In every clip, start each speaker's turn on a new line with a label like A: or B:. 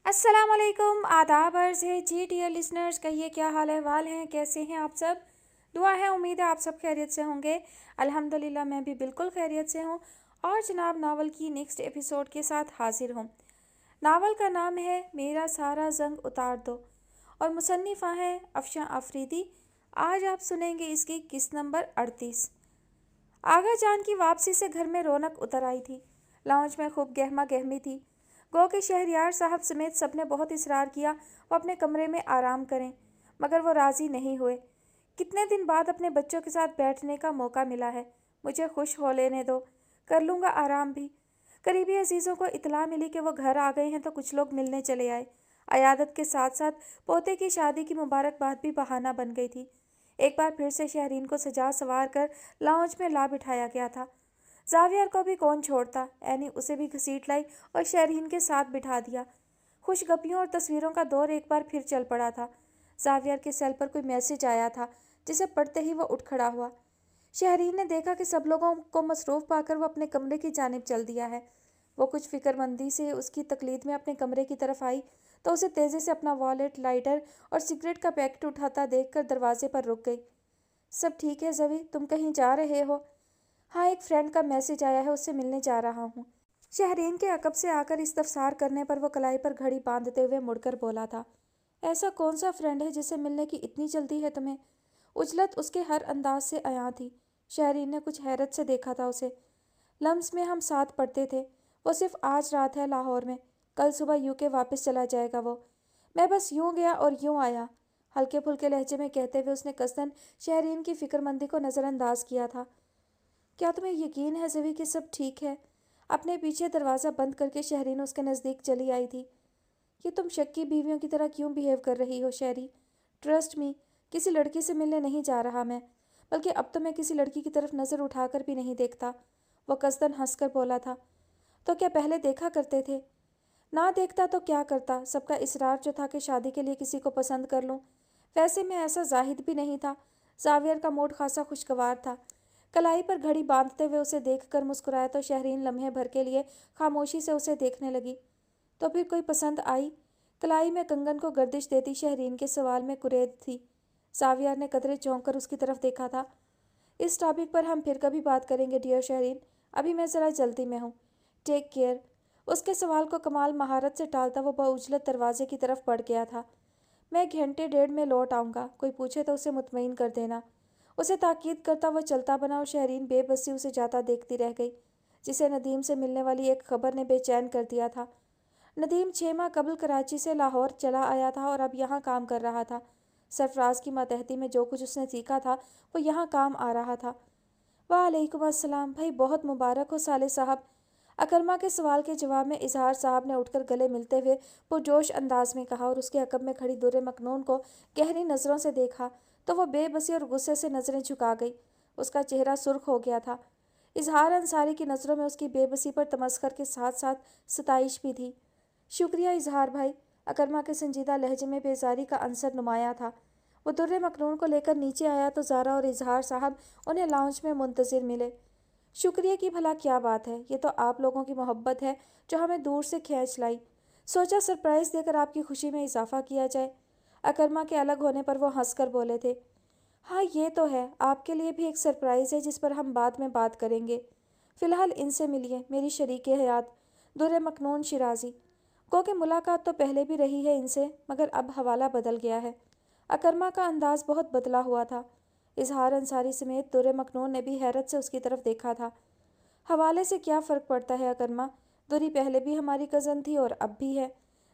A: अस्सलाम वालेकुम, आदाब अर्ज़ है जी डियर लिसनर्स। कहिए क्या हाल अहवाल हैं, कैसे हैं आप सब। दुआ है, उम्मीद है आप सब खैरियत से होंगे। अल्हम्दुलिल्लाह मैं भी बिल्कुल खैरियत से हूँ और जनाब नावल की नेक्स्ट एपिसोड के साथ हाजिर हूँ। नावल का नाम है मेरा सारा जंग उतार दो और मुसन्निफ़ा है अफशां अफरीदी। आज आप सुनेंगे इसकी किस्त नंबर 38। आगा जान की वापसी से घर में रौनक उतर आई थी। लाउंज में खूब गहमा गहमी थी। गो के शहरियार साहब समेत सबने बहुत इसरार किया वो अपने कमरे में आराम करें, मगर वो राज़ी नहीं हुए। कितने दिन बाद अपने बच्चों के साथ बैठने का मौका मिला है, मुझे खुश हो लेने दो, कर लूँगा आराम भी। करीबी अजीज़ों को इतला मिली कि वो घर आ गए हैं तो कुछ लोग मिलने चले आए। अयादत के साथ साथ पोते की शादी की मुबारकबाद भी बहाना बन गई थी। एक बार फिर से शहरीन को सजा सवार कर लाउंज में ला बिठाया गया था। जावियर को भी कौन छोड़ता, एनी उसे भी घसीट लाई और शहरीन के साथ बिठा दिया। खुशगपियों और तस्वीरों का दौर एक बार फिर चल पड़ा था। जावियर के सेल पर कोई मैसेज आया था, जिसे पढ़ते ही वो उठ खड़ा हुआ। शहरीन ने देखा कि सब लोगों को मसरूफ़ पाकर वो अपने कमरे की जानिब चल दिया है। वो कुछ फिक्रमंदी से उसकी तकलीद में अपने कमरे की तरफ आई तो उसे तेज़ी से अपना वॉलेट, लाइटर और सिगरेट का पैकेट उठाता देखकर दरवाजे पर रुक गई। सब ठीक है जवी, तुम कहीं जा रहे हो? हाँ, एक फ्रेंड का मैसेज आया है, उससे मिलने जा रहा हूँ। शहरीन के अकब से आकर इस्तफसार करने पर वो कलाई पर घड़ी बांधते हुए मुड़कर बोला था, ऐसा कौन सा फ्रेंड है जिसे मिलने की इतनी जल्दी है तुम्हें? उजलत उसके हर अंदाज से अयां थी। शहरीन ने कुछ हैरत से देखा था उसे। लम्स में हम साथ पढ़ते थे। वो सिर्फ आज रात है लाहौर में, कल सुबह यूके वापस चला जाएगा वो। मैं बस यूं गया और यूं आया। हल्के फुल्के लहजे में कहते हुए उसने कसदन शहरीन की फिक्रमंदी को नज़रअंदाज किया था। क्या तुम्हें यकीन है जवी कि सब ठीक है? अपने पीछे दरवाज़ा बंद करके शहरीन उसके नज़दीक चली आई थी। ये तुम शक्की बीवियों की तरह क्यों बिहेव कर रही हो शहरी? ट्रस्ट मी, किसी लड़की से मिलने नहीं जा रहा मैं, बल्कि अब तो मैं किसी लड़की की तरफ नज़र उठाकर भी नहीं देखता। वो कसदन हंसकर बोला था। तो क्या पहले देखा करते थे? ना देखता तो क्या करता, सबका इसरार जो था कि शादी के लिए किसी को पसंद कर लूँ। वैसे मैं ऐसा जाहिद भी नहीं था। जावियर का मूड खासा खुशगवार था। कलाई पर घड़ी बांधते हुए उसे देखकर मुस्कुराया तो शहरीन लम्हे भर के लिए खामोशी से उसे देखने लगी। तो फिर कोई पसंद आई? कलाई में कंगन को गर्दिश देती शहरीन के सवाल में कुरेद थी। जावियर ने कतरे चौंक कर उसकी तरफ देखा था। इस टॉपिक पर हम फिर कभी बात करेंगे डियर शहरीन, अभी मैं ज़रा जल्दी में हूँ। Take care. उसके सवाल को कमाल महारत से टालता वो बउजलत दरवाजे की तरफ बढ़ गया था। मैं घंटे डेढ़ में लौट आऊँगा, कोई पूछे तो उसे मुतमईन कर देना। उसे ताकीद करता वो चलता बना और शहरीन बेबसी उसे जाता देखती रह गई, जिसे नदीम से मिलने वाली एक खबर ने बेचैन कर दिया था। नदीम 6 माह कबल कराची से लाहौर चला आया था और अब यहाँ काम कर रहा था। सरफराज की मातहती में जो कुछ उसने सीखा था वो यहाँ काम आ रहा था। वालेकुम अस्सलाम भाई, बहुत मुबारक हो साले साहब। अकरमा के सवाल के जवाब में इजहार साहब ने उठकर गले मिलते हुए पुरजोश अंदाज में कहा और उसके अकब में खड़ी दुर्रे मखनून को गहरी नज़रों से देखा तो वह बेबसी और गुस्से से नज़रें झुका गई। उसका चेहरा सुर्ख हो गया था। इजहार अंसारी की नज़रों में उसकी बेबसी पर तमस्खर के साथ साथ सताइश भी थी। शुक्रिया इजहार भाई। अकरमा के संजीदा लहजे में बेजारी का अंसर नुमाया था। वो दुर्रे मखनून को लेकर नीचे आया तो ज़ारा और इजहार साहब उन्हें लाउंज में मुंतज़िर मिले। शुक्रिया की भला क्या बात है, ये तो आप लोगों की मोहब्बत है जो हमें दूर से खींच लाई। सोचा सरप्राइज़ देकर आपकी खुशी में इजाफा किया जाए। अकरमा के अलग होने पर वो हंसकर बोले थे। हाँ ये तो है, आपके लिए भी एक सरप्राइज़ है जिस पर हम बाद में बात करेंगे। फ़िलहाल इनसे मिलिए, मेरी शरीक हयात दुर्रे मखनून शिराजी। गो कि मुलाकात तो पहले भी रही है इनसे, मगर अब हवाला बदल गया है। अकरमा का अंदाज बहुत बदला हुआ था। इजहार अंसारी समेत दुर्रे मखनून ने भी हैरत से उसकी तरफ देखा था। हवाले से क्या फ़र्क पड़ता है अकरमा, दुरी पहले भी हमारी कज़न थी और अब भी है।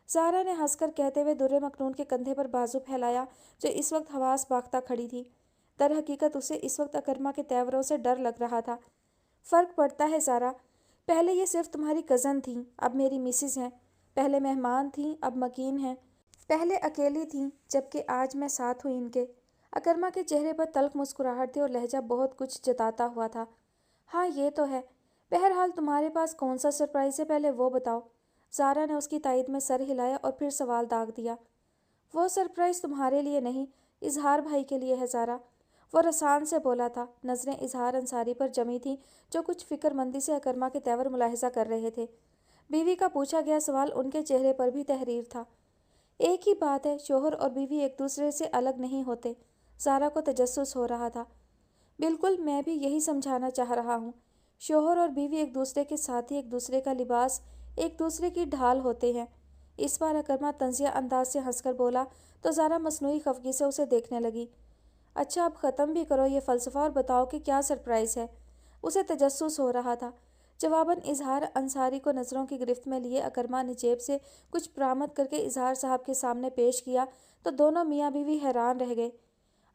A: ज़ारा ने हंसकर कहते हुए दुर्रे मखनून के कंधे पर बाजू फैलाया जो इस वक्त हवास बाख्ता खड़ी थी। दर हकीकत उसे इस वक्त अकरमा के तेवरों से डर लग रहा था। फ़र्क पड़ता है ज़ारा, पहले ये सिर्फ तुम्हारी कज़न थी, अब मेरी मिसिज़ हैं। पहले मेहमान थीं, अब मकीन हैं। पहले अकेली थीं, जबकि आज मैं साथ हुई इनके। अकरमा के चेहरे पर तल्ख मुस्कुराहट थी और लहजा बहुत कुछ जताता हुआ था। हाँ ये तो है। बहरहाल तुम्हारे पास कौन सा सरप्राइज़ है, पहले वो बताओ। ज़ारा ने उसकी तायद में सर हिलाया और फिर सवाल दाग दिया। वो सरप्राइज़ तुम्हारे लिए नहीं, इजहार भाई के लिए है ज़ारा। वो रसान से बोला था। नज़रें इजहार अंसारी पर जमी थीं जो कुछ फिक्रमंदी से अकरमा के तेवर मुलाहिजा कर रहे थे। बीवी का पूछा गया सवाल उनके चेहरे पर भी तहरीर था। एक ही बात है, शोहर और बीवी एक दूसरे से अलग नहीं होते। सारा को तजस्सुस हो रहा था। बिल्कुल, मैं भी यही समझाना चाह रहा हूँ। शोहर और बीवी एक दूसरे के साथी, एक दूसरे का लिबास, एक दूसरे की ढाल होते हैं। इस बार अकरमा तंजिया अंदाज से हंसकर बोला तो ज़ारा मसनूई खफगी से उसे देखने लगी। अच्छा, अब ख़त्म भी करो ये फ़लसफ़ा और बताओ कि क्या सरप्राइज़ है। उसे तजस्सुस हो रहा था। जवाबन इजहार अंसारी को नज़रों की गिरफ्त में लिए अकरमा ने जेब से कुछ बरामद करके इजहार साहब के सामने पेश किया तो दोनों मियाँ बीवी हैरान रह गए।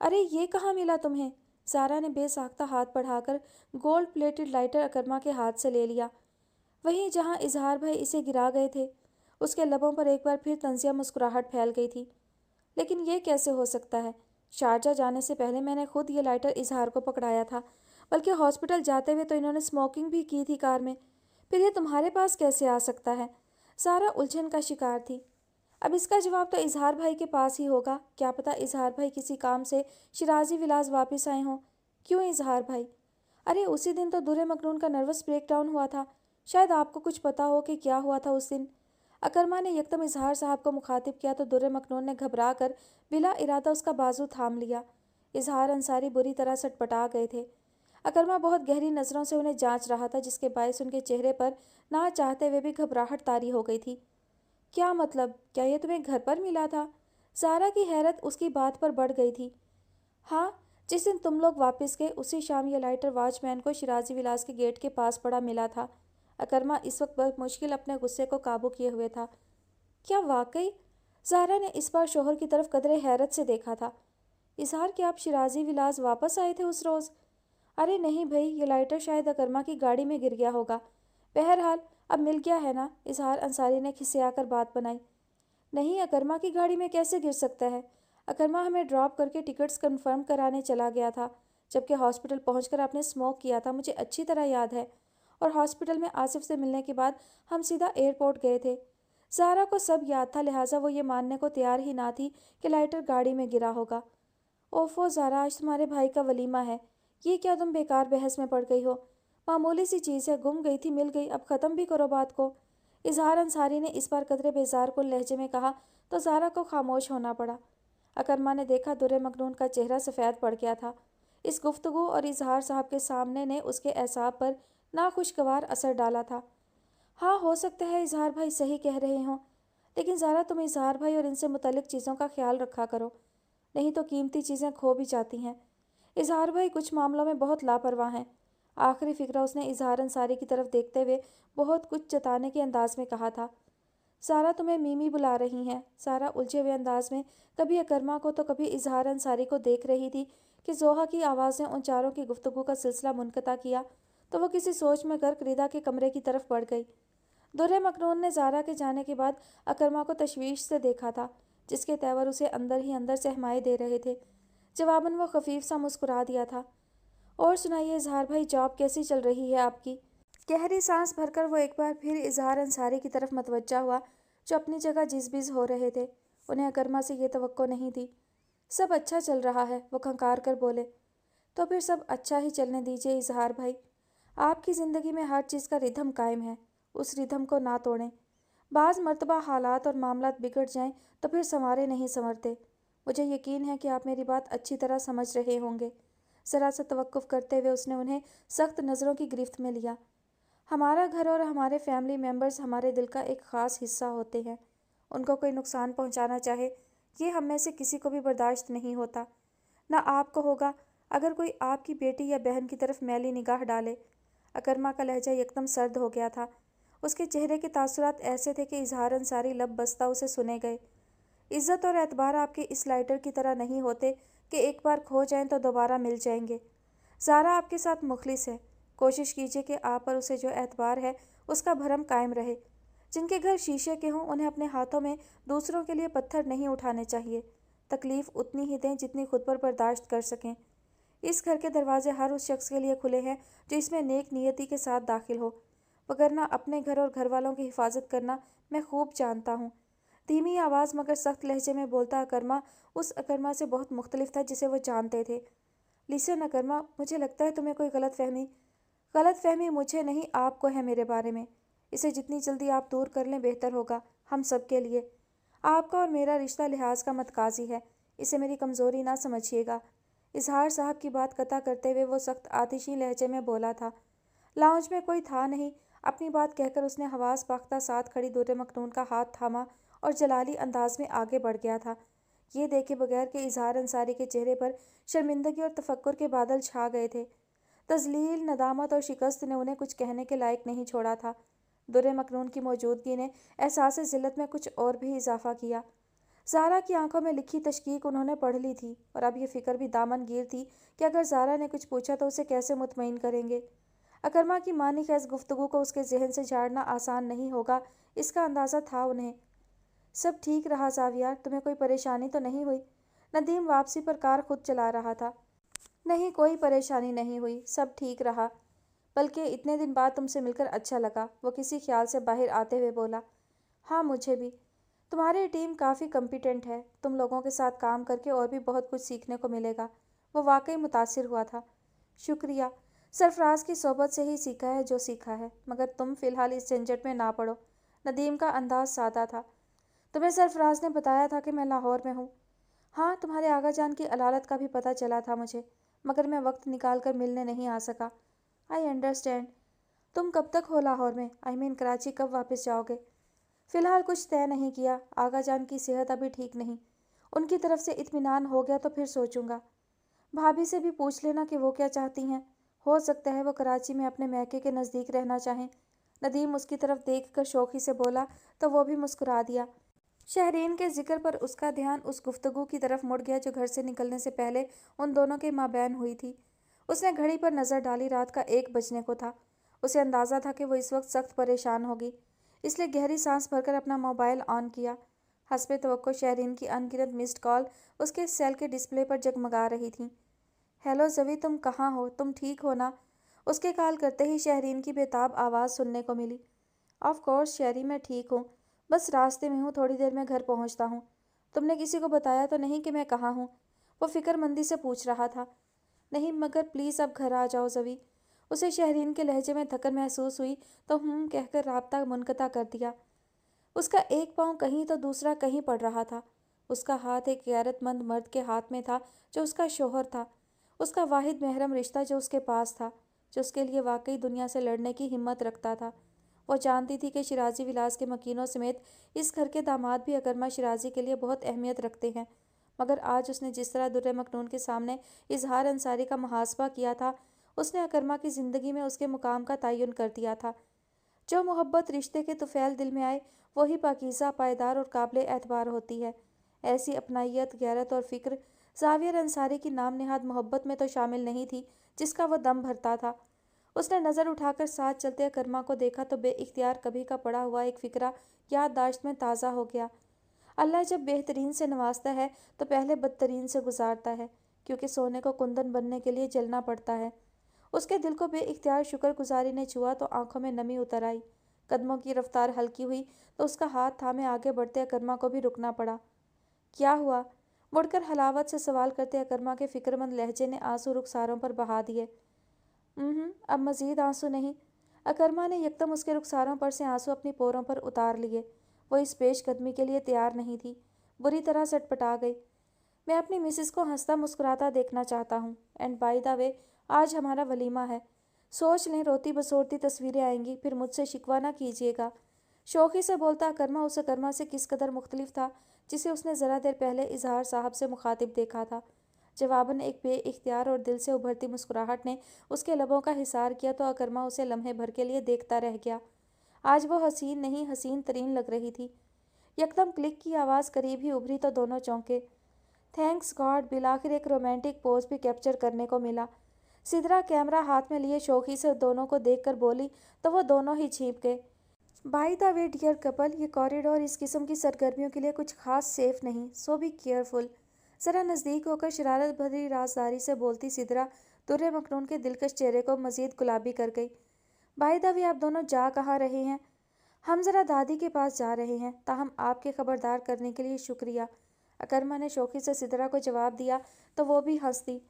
A: अरे ये कहाँ मिला तुम्हें? ज़ारा ने बेसाख्ता हाथ बढ़ाकर गोल्ड प्लेटेड लाइटर अकरमा के हाथ से ले लिया। वहीं जहाँ इजहार भाई इसे गिरा गए थे, उसके लबों पर एक बार फिर तंजिया मुस्कुराहट फैल गई थी। लेकिन ये कैसे हो सकता है? शारजा जाने से पहले मैंने खुद ये लाइटर इजहार को पकड़ाया था, बल्कि हॉस्पिटल जाते हुए तो इन्होंने स्मोकिंग भी की थी कार में। फिर ये तुम्हारे पास कैसे आ सकता है? सारा उलझन का शिकार थी। अब इसका जवाब तो इजहार भाई के पास ही होगा। क्या पता इजहार भाई किसी काम से शिराजी विलास वापस आए हों। क्यों इजहार भाई? अरे उसी दिन तो दुर्रे मखनून का नर्वस ब्रेकडाउन हुआ था। शायद आपको कुछ पता हो कि क्या हुआ था उस दिन। अकरमा ने यकदम इजहार साहब को मुखातिब किया तो दुर्रे मखनून ने घबरा कर बिला इरादा उसका बाजू थाम लिया। इजहार अंसारी बुरी तरह सटपटा गए थे। अकरमा बहुत गहरी नज़रों से उन्हें जांच रहा था, जिसके बायस उनके चेहरे पर ना चाहते हुए भी घबराहट तारी हो गई थी। क्या मतलब? क्या ये तुम्हें घर पर मिला था? सारा की हैरत उसकी बात पर बढ़ गई थी। हाँ, जिस दिन तुम लोग वापस गए उसी शाम ये लाइटर वॉचमैन को शिराजी विलास के गेट के पास पड़ा मिला था। अकरमा इस वक्त बहुत मुश्किल अपने गुस्से को काबू किए हुए था। क्या वाकई? ज़ारा ने इस बार शोहर की तरफ कदरे हैरत से देखा था। इजहार कि आप शिराजी विलास वापस आए थे उस रोज़? अरे नहीं भाई, ये लाइटर शायद अकरमा की गाड़ी में गिर गया होगा। बहरहाल अब मिल गया है ना? इजहार अंसारी ने खिसियाकर बात बनाई। नहीं, अकरमा की गाड़ी में कैसे गिर सकता है? अकरमा हमें ड्रॉप करके टिकट्स कंफर्म कराने चला गया था, जबकि हॉस्पिटल पहुंचकर आपने स्मोक किया था, मुझे अच्छी तरह याद है। और हॉस्पिटल में आसिफ से मिलने के बाद हम सीधा एयरपोर्ट गए थे। ज़ारा को सब याद था, लिहाजा वो ये मानने को तैयार ही ना थी कि लाइटर गाड़ी में गिरा होगा। ओफो ज़ारा, आज तुम्हारे भाई का वलीमा है। ये क्या तुम बेकार बहस में पड़ गई हो? मामूली सी चीज़ है, गुम गई थी मिल गई, अब ख़त्म भी करो बात को। इजहार अंसारी ने इस बार कदरे बेजार कुल लहजे में कहा तो ज़ारा को खामोश होना पड़ा। अकरमा ने देखा दुर्रे मखनून का चेहरा सफ़ेद पड़ गया था। इस गुफ्तगू और इजहार साहब के सामने ने उसके एसाब पर नाखुशगवार असर डाला था। हाँ, हो सकता है इजहार भाई सही कह रहे हों, लेकिन ज़ारा तुम इजहार भाई और इनसे मुतल्लिक चीज़ों का ख्याल रखा करो, नहीं तो कीमती चीज़ें खो भी जाती हैं। इजहार भाई कुछ मामलों में बहुत लापरवाह हैं। आखिरी फिक्रा उसने इजहार अंसारी की तरफ देखते हुए बहुत कुछ जताने के अंदाज में कहा था। सारा तुम्हें मीमी बुला रही हैं। सारा उलझे हुए अंदाज में कभी अकरमा को तो कभी इजहार अंसारी को देख रही थी कि जोहा की आवाज़ ने उन चारों की गुफ्तगू का सिलसिला मुनक़ता किया तो वो किसी सोच में गर्क रिदा के कमरे की तरफ बढ़ गई। दुर्रे मखनून ने ज़ारा के जाने के बाद अकरमा को तशवीश से देखा था, जिसके तेवर उसे अंदर ही अंदर सहमाए दे रहे थे। जवाबन वो खफीफ सा मुस्कुरा दिया था। और सुनाइए इजहार भाई, जॉब कैसी चल रही है आपकी? गहरी सांस भरकर वो एक बार फिर इजहार अंसारी की तरफ मतवज्जा हुआ, जो अपनी जगह जिजबिज हो रहे थे। उन्हें अकरमा से ये तवक्को नहीं थी। सब अच्छा चल रहा है, वो खंकार कर बोले। तो फिर सब अच्छा ही चलने दीजिए इजहार भाई। आपकी ज़िंदगी में हर चीज़ का रिदम कायम है, उस रिदम को ना तोड़ें। बाज़ मर्तबा हालात और मामलात बिगड़ जाएं तो फिर संवारे नहीं संवरते। मुझे यकीन है कि आप मेरी बात अच्छी तरह समझ रहे होंगे। ज़रा सा तवक्कुफ़ करते हुए उसने उन्हें सख्त नज़रों की गिरफ्त में लिया। हमारा घर और हमारे फैमिली मेम्बर्स हमारे दिल का एक ख़ास हिस्सा होते हैं। उनको कोई नुकसान पहुंचाना चाहे, ये हम में से किसी को भी बर्दाश्त नहीं होता। ना आपको होगा अगर कोई आपकी बेटी या बहन की तरफ मैली निगाह डाले। अकरमा का लहजा एकदम सर्द हो गया था। उसके चेहरे के तासुरात ऐसे थे कि इजहार अंसारी लब बस्ता उसे सुने गए। इज़्ज़त और एतबार आपके इस लाइटर की तरह नहीं होते कि एक बार खो जाएं तो दोबारा मिल जाएंगे। ज़ारा आपके साथ मुखलिस है। कोशिश कीजिए कि आप पर उसे जो एतबार है उसका भरम कायम रहे। जिनके घर शीशे के हों उन्हें अपने हाथों में दूसरों के लिए पत्थर नहीं उठाने चाहिए। तकलीफ़ उतनी ही दें जितनी खुद पर बर्दाश्त कर सकें। इस घर के दरवाजे हर उस शख्स के लिए खुले हैं जो इसमें नेक नियति के साथ दाखिल हो, वगरना अपने घर और घर वालों की हिफाजत करना मैं खूब जानता हूँ। धीमी आवाज़ मगर सख्त लहजे में बोलता अकरमा उस अकरमा से बहुत मुख्तलिफ था जिसे वो जानते थे। लिसन अकरमा, मुझे लगता है तुम्हें कोई गलत फहमी मुझे नहीं आपको है मेरे बारे में। इसे जितनी जल्दी आप दूर कर लें बेहतर होगा, हम सब के लिए। आपका और मेरा रिश्ता लिहाज का मतकाजी है, इसे मेरी कमज़ोरी ना समझिएगा। इजहार साहब की बात कता करते हुए वो सख्त आतिशी लहजे में बोला था। लाउंज में कोई था नहीं। अपनी बात कहकर उसने हवास बाख्ता साथ खड़ी दुर्रे मखनून का हाथ थामा और जलाली अंदाज में आगे बढ़ गया था। ये देखे बगैर कि इजहार अंसारी के चेहरे पर शर्मिंदगी और तफक्कुर के बादल छा गए थे। तजलील, नदामत और शिकस्त ने उन्हें कुछ कहने के लायक नहीं छोड़ा था। दुर्रे मखनून की मौजूदगी ने एहसास ज़िल्लत में कुछ और भी इजाफा किया। ज़ारा की आंखों में लिखी तशकीक उन्होंने पढ़ ली थी और अब ये फ़िक्र भी दामनगीर थी कि अगर ज़ारा ने कुछ पूछा तो उसे कैसे मुतमईन करेंगे। अकरमा की मानी खैज गुफ्तगू को उसके जहन से झाड़ना आसान नहीं होगा, इसका अंदाज़ा था उन्हें। सब ठीक रहा ज़ाविया, तुम्हें कोई परेशानी तो नहीं हुई? नदीम वापसी पर कार खुद चला रहा था। नहीं, कोई परेशानी नहीं हुई, सब ठीक रहा। बल्कि इतने दिन बाद तुमसे मिलकर अच्छा लगा, वो किसी ख्याल से बाहर आते हुए बोला। हाँ, मुझे भी। तुम्हारी टीम काफ़ी कम्पिटेंट है, तुम लोगों के साथ काम करके और भी बहुत कुछ सीखने को मिलेगा। वो वाकई मुतासिर हुआ था। शुक्रिया। सरफराज की सोबत से ही सीखा है जो सीखा है, मगर तुम फ़िलहाल इस झंझट में ना पड़ो। नदीम का अंदाज सादा था। तुम्हें सरफराज ने बताया था कि मैं लाहौर में हूँ? हाँ, तुम्हारे आगा जान की अलालत का भी पता चला था मुझे, मगर मैं वक्त निकाल कर मिलने नहीं आ सका। I understand. तुम कब तक हो लाहौर में? आई मीन कराची कब वापस जाओगे? फ़िलहाल कुछ तय नहीं किया, आगा जान की सेहत अभी ठीक नहीं। उनकी तरफ से इत्मीनान हो गया तो फिर सोचूंगा। भाभी से भी पूछ लेना कि वो क्या चाहती हैं। हो सकता है वो कराची में अपने मैके के नज़दीक रहना चाहें। नदीम उसकी तरफ देखकर शौक़ी से बोला तो वो भी मुस्कुरा दिया। शहरीन के जिक्र पर उसका ध्यान उस गुफ्तगू की तरफ मुड़ गया जो घर से निकलने से पहले उन दोनों के माबैन हुई थी। उसने घड़ी पर नज़र डाली, रात का 1 बजने को था। उसे अंदाज़ा था कि वो इस वक्त सख्त परेशान होगी, इसलिए गहरी सांस भरकर अपना मोबाइल ऑन किया। हस्बे तवक्को शहरीन की अनगिनत मिस्ड कॉल उसके सेल के डिस्प्ले पर जगमगा रही थीं। हेलो ज़वी, तुम कहाँ हो? तुम ठीक हो ना? उसके कॉल करते ही शहरीन की बेताब आवाज़ सुनने को मिली। ऑफ कोर्स शहरी, मैं ठीक हूँ, बस रास्ते में हूँ, थोड़ी देर में घर पहुँचता हूँ। तुमने किसी को बताया तो नहीं कि मैं कहाँ हूँ? वो फ़िक्रमंदी से पूछ रहा था। नहीं, मगर प्लीज़ अब घर आ जाओ ज़वी। उसे शहरीन के लहजे में थकन महसूस हुई तो कहकर राब्ता मुनक़ता कर दिया। उसका एक पाँव कहीं तो दूसरा कहीं पड़ रहा था। उसका हाथ एक गैरतमंद मर्द के हाथ में था जो उसका शोहर था, उसका वाहिद महरम रिश्ता जो उसके पास था, जो उसके लिए वाकई दुनिया से लड़ने की हिम्मत रखता था। वो जानती थी कि शिराजी विलास के मकीनों समेत इस घर के दामाद भी अकरमा शिराजी के लिए बहुत अहमियत रखते हैं, मगर आज उसने जिस तरह दुर्रे मखनून के सामने इजहार अंसारी का मुहासबा किया था, उसने अकरमा की ज़िंदगी में उसके मुकाम का तयन कर दिया था। जो मोहब्बत रिश्ते के तुफैल दिल में आए वही पाकीज़ा, पायदार और काबिल एतबार होती है। ऐसी अपनाइयत, गैरत और फ़िक्र ज़ावियर अंसारी की नाम नेहाद मोहब्बत में तो शामिल नहीं थी जिसका वह दम भरता था। उसने नज़र उठाकर साथ चलते अकरमा को देखा तो बेइख्तियार कभी का पड़ा हुआ एक फ़िक्रा याददाश्त में ताज़ा हो गया। अल्लाह जब बेहतरीन से नवाजता है तो पहले बदतरीन से गुजारता है, क्योंकि सोने को कुंदन बनने के लिए जलना पड़ता है। उसके दिल को बेइख्तियार शुक्रगुजारी ने छुआ तो आंखों में नमी उतर आई। कदमों की रफ्तार हल्की हुई तो उसका हाथ थामे आगे बढ़ते अकरमा को भी रुकना पड़ा। क्या हुआ? मुड़कर हलावत से सवाल करते अकरमा के फ़िक्रमंद लहजे ने आंसू रुखसारों पर बहा दिए। अब मज़ीद आंसू नहीं। अकरमा ने यकदम उसके रुखसारों पर से आंसू अपनी पोरों पर उतार लिए। वो इस पेशकदमी के लिए तैयार नहीं थी, बुरी तरह सटपटा गई। मैं अपनी मिसिस को हंसता मुस्कुराता देखना चाहता हूँ। एंड बाय द वे, आज हमारा वलीमा है। सोच लें, रोती बसोरती तस्वीरें आएंगी, फिर मुझसे शिकवा ना कीजिएगा। शौक़ी से बोलता अकरमा उस अकरमा से किस कदर मुख्तलिफ था जिसे उसने ज़रा देर पहले इजहार साहब से मुखातिब देखा था। जवाबन एक बेइख्तियार और दिल से उभरती मुस्कुराहट ने उसके लबों का हिसार किया तो अकरमा उसे लम्हे भर के लिए देखता रह गया। आज वो हसीन नहीं, हसीन तरीन लग रही थी। यकदम क्लिक की आवाज़ करीब ही उभरी तो दोनों चौंके। थैंक्स गॉड, बिलाखिर एक रोमांटिक पोज भी कैप्चर करने को मिला। सिदरा कैमरा हाथ में लिए शौक़ी से दोनों को देखकर बोली तो वो दोनों ही छिप गए। By the way dear couple, ये कॉरिडोर इस किस्म की सरगर्मियों के लिए कुछ खास सेफ नहीं, सो बी केयरफुल। ज़रा नज़दीक होकर शरारत भरी राजदारी से बोलती सिदरा दुर्रे मखनून के दिलकश चेहरे को मज़ीद गुलाबी कर गई। बाय द वे, आप दोनों जा कहाँ रहे हैं? हम ज़रा दादी के पास जा रहे हैं, ताहम आपके खबरदार करने के लिए शुक्रिया। अकरमा ने शौक़ी से सिदरा को जवाब दिया तो वो भी हंस दी।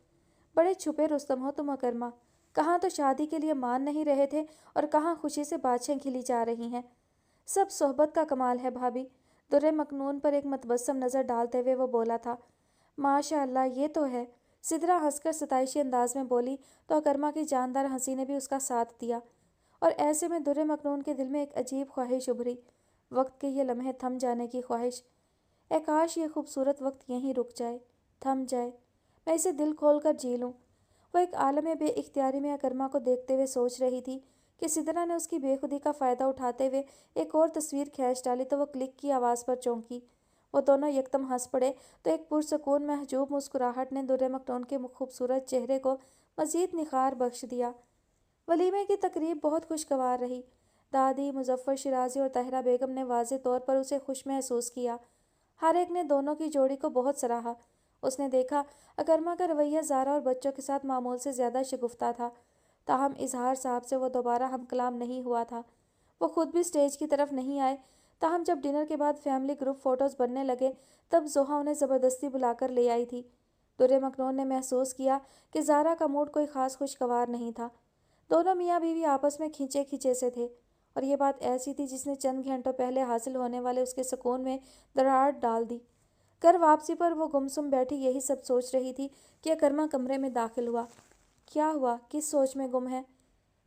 A: बड़े छुपे रुस्तम हो तुम अकरमा, کہاں تو شادی کے لیے مان نہیں رہے تھے اور کہاں خوشی سے باتیں کھلی جا رہی ہیں۔ سب صحبت کا کمال ہے بھابھی۔ در مکنون پر ایک متبسم نظر ڈالتے ہوئے وہ بولا تھا۔ ماشاء اللہ، یہ تو ہے۔ سدرا ہنس کر ستائشی انداز میں بولی تو اکرما کی جاندار ہنسی نے بھی اس کا ساتھ دیا، اور ایسے میں در مکنون کے دل میں ایک عجیب خواہش ابھری، وقت کے یہ لمحے تھم جانے کی خواہش۔ اے کاش یہ خوبصورت وقت یہیں رک جائے، تھم جائے، میں اسے دل کھول کر جی لوں۔ وہ ایک عالم بے اختیاری میں اکرما کو دیکھتے ہوئے سوچ رہی تھی کہ سدرا نے اس کی بے خودی کا فائدہ اٹھاتے ہوئے ایک اور تصویر کھینچ ڈالی تو وہ کلک کی آواز پر چونکی۔ وہ دونوں یکدم ہنس پڑے تو ایک پرسکون محجوب مسکراہٹ نے در مکنون کے خوبصورت چہرے کو مزید نکھار بخش دیا۔ ولیمے کی تقریب بہت خوشگوار رہی۔ دادی، مظفر شیرازی اور طاہرہ بیگم نے واضح طور پر اسے خوش محسوس کیا۔ ہر ایک نے دونوں کی جوڑی کو بہت سراہا۔ اس نے دیکھا اکرما کا رویہ زارا اور بچوں کے ساتھ معمول سے زیادہ شگفتہ تھا، تاہم اظہار صاحب سے وہ دوبارہ ہم کلام نہیں ہوا تھا۔ وہ خود بھی سٹیج کی طرف نہیں آئے، تاہم جب ڈنر کے بعد فیملی گروپ فوٹوز بننے لگے تب زوہا انہیں زبردستی بلا کر لے آئی تھی۔ در مکنون نے محسوس کیا کہ زارا کا موڈ کوئی خاص خوشگوار نہیں تھا۔ دونوں میاں بیوی آپس میں کھینچے کھینچے سے تھے، اور یہ بات ایسی تھی جس نے چند گھنٹوں پہلے حاصل ہونے والے اس کے سکون میں دراڑ ڈال دی۔ گھر واپسی پر وہ گمسم بیٹھی یہی سب سوچ رہی تھی کہ اکرما کمرے میں داخل ہوا۔ کیا ہوا؟ کس سوچ میں گم ہے؟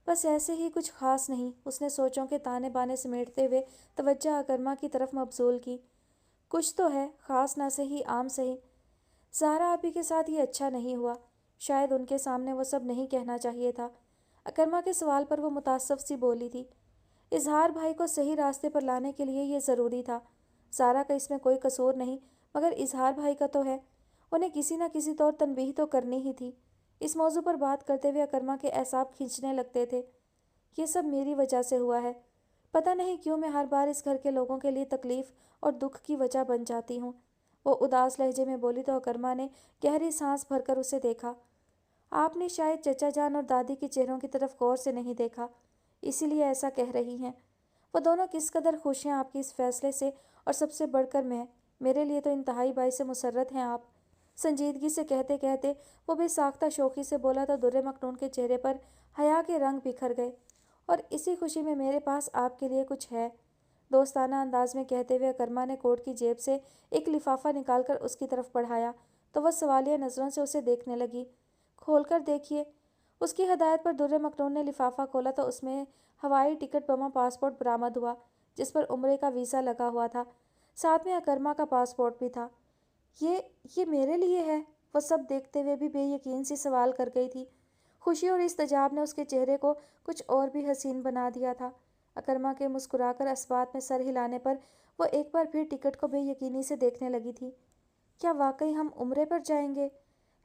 A: بس ایسے ہی، کچھ خاص نہیں، اس نے سوچوں کے تانے بانے سمیٹتے ہوئے توجہ اکرما کی طرف مبذول کی۔ کچھ تو ہے، خاص نہ صحیح، عام صحیح۔ زہرا آپی کے ساتھ یہ اچھا نہیں ہوا، شاید ان کے سامنے وہ سب نہیں کہنا چاہیے تھا۔ اکرما کے سوال پر وہ متاسف سی بولی تھی۔ اظہار بھائی کو صحیح راستے پر لانے کے لیے یہ ضروری تھا۔ زہرا کا اس میں کوئی قصور نہیں، مگر اظہار بھائی کا تو ہے، انہیں کسی نہ کسی طور تنبیہ تو کرنی ہی تھی۔ اس موضوع پر بات کرتے ہوئے اکرما کے اعصاب کھینچنے لگتے تھے۔ یہ سب میری وجہ سے ہوا ہے، پتہ نہیں کیوں میں ہر بار اس گھر کے لوگوں کے لیے تکلیف اور دکھ کی وجہ بن جاتی ہوں۔ وہ اداس لہجے میں بولی تو اکرما نے گہری سانس بھر کر اسے دیکھا۔ آپ نے شاید چچا جان اور دادی کے چہروں کی طرف غور سے نہیں دیکھا، اسی لیے ایسا کہہ رہی ہیں۔ وہ دونوں کس قدر خوش ہیں آپ کے اس فیصلے سے، اور سب سے بڑھ کر میں، میرے لیے تو انتہائی باعث مسرت ہیں آپ۔ سنجیدگی سے کہتے کہتے وہ بے ساختہ شوخی سے بولا تو در مکنون کے چہرے پر حیا کے رنگ بکھر گئے۔ اور اسی خوشی میں میرے پاس آپ کے لیے کچھ ہے، دوستانہ انداز میں کہتے ہوئے اکرما نے کوٹ کی جیب سے ایک لفافہ نکال کر اس کی طرف بڑھایا تو وہ سوالیہ نظروں سے اسے دیکھنے لگی۔ کھول کر دیکھیے۔ اس کی ہدایت پر در مکنون نے لفافہ کھولا تو اس میں ہوائی ٹکٹ بما پاسپورٹ برآمد ہوا، جس پر عمرے کا ویزا لگا ہوا تھا، ساتھ میں اکرما کا پاسپورٹ بھی تھا۔ یہ میرے لیے ہے؟ وہ سب دیکھتے ہوئے بھی بے یقین سی سوال کر گئی تھی۔ خوشی اور استجاب نے اس کے چہرے کو کچھ اور بھی حسین بنا دیا تھا۔ اکرما کے مسکرا کر اسبات میں سر ہلانے پر وہ ایک بار پھر ٹکٹ کو بے یقینی سے دیکھنے لگی تھی۔ کیا واقعی ہم عمرے پر جائیں گے؟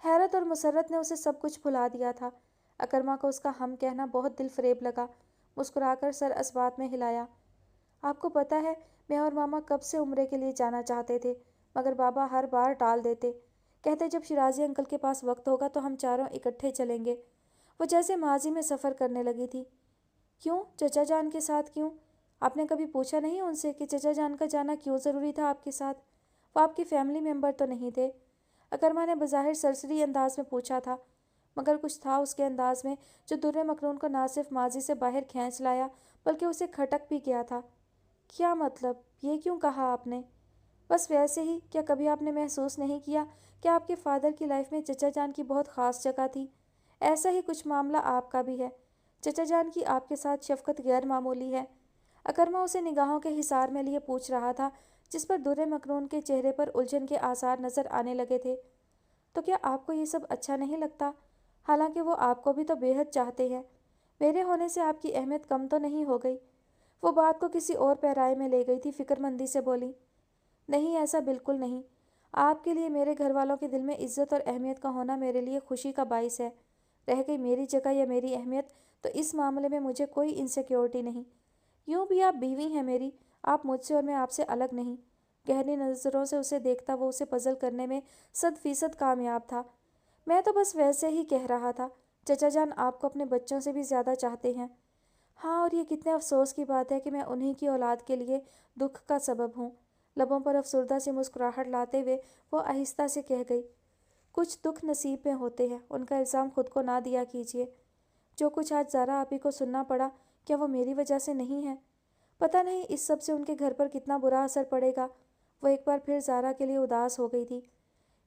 A: حیرت اور مسرت نے اسے سب کچھ بھلا دیا تھا۔ اکرما کو اس کا ہم کہنا بہت دل فریب لگا۔ مسکرا کر سر اسبات میں ہلایا۔ آپ کو پتہ ہے، میں اور ماما کب سے عمرے کے لیے جانا چاہتے تھے، مگر بابا ہر بار ٹال دیتے، کہتے جب شیرازی انکل کے پاس وقت ہوگا تو ہم چاروں اکٹھے چلیں گے۔ وہ جیسے ماضی میں سفر کرنے لگی تھی۔ کیوں؟ چچا جان کے ساتھ کیوں؟ آپ نے کبھی پوچھا نہیں ان سے کہ چچا جان کا جانا کیوں ضروری تھا آپ کے ساتھ؟ وہ آپ کے فیملی ممبر تو نہیں تھے؟ اکرما نے بظاہر سرسری انداز میں پوچھا تھا، مگر کچھ تھا اس کے انداز میں جو در مکنون کو نہ صرف ماضی سے باہر کھینچ لایا بلکہ اسے کھٹک بھی گیا تھا۔ کیا مطلب؟ یہ کیوں کہا آپ نے؟ بس ویسے ہی۔ کیا کبھی آپ نے محسوس نہیں کیا کہ آپ کے فادر کی لائف میں چچا جان کی بہت خاص جگہ تھی؟ ایسا ہی کچھ معاملہ آپ کا بھی ہے۔ چچا جان کی آپ کے ساتھ شفقت غیر معمولی ہے۔ اکرما اسے نگاہوں کے حصار میں لیے پوچھ رہا تھا، جس پر در مکنون کے چہرے پر الجھن کے آثار نظر آنے لگے تھے۔ تو کیا آپ کو یہ سب اچھا نہیں لگتا؟ حالانکہ وہ آپ کو بھی تو بے حد چاہتے ہیں۔ میرے ہونے سے آپ کی اہمیت کم تو نہیں ہو گئی؟ وہ بات کو کسی اور پیرائے میں لے گئی تھی، فکر مندی سے بولی۔ نہیں، ایسا بالکل نہیں۔ آپ کے لیے میرے گھر والوں کے دل میں عزت اور اہمیت کا ہونا میرے لیے خوشی کا باعث ہے۔ رہ گئی میری جگہ یا میری اہمیت، تو اس معاملے میں مجھے کوئی انسیکیورٹی نہیں۔ یوں بھی آپ بیوی ہیں میری، آپ مجھ سے اور میں آپ سے الگ نہیں۔ گہری نظروں سے اسے دیکھتا وہ اسے پزل کرنے میں 100% کامیاب تھا۔ میں تو بس ویسے ہی کہہ رہا تھا، چچا جان آپ کو اپنے بچوں سے بھی زیادہ چاہتے ہیں۔ ہاں، اور یہ کتنے افسوس کی بات ہے کہ میں انہی کی اولاد کے لیے دکھ کا سبب ہوں۔ لبوں پر افسردہ سی مسکراہٹ لاتے ہوئے وہ آہستہ سے کہہ گئی، کچھ دکھ نصیب میں ہوتے ہیں، ان کا الزام خود کو نہ دیا کیجیے۔ जो कुछ आज ज़ारा आपी को सुनना पड़ा, क्या वो मेरी वजह से नहीं है? पता नहीं इस सब से उनके घर पर कितना बुरा असर पड़ेगा। वो एक बार फिर ज़ारा के लिए उदास हो गई थी।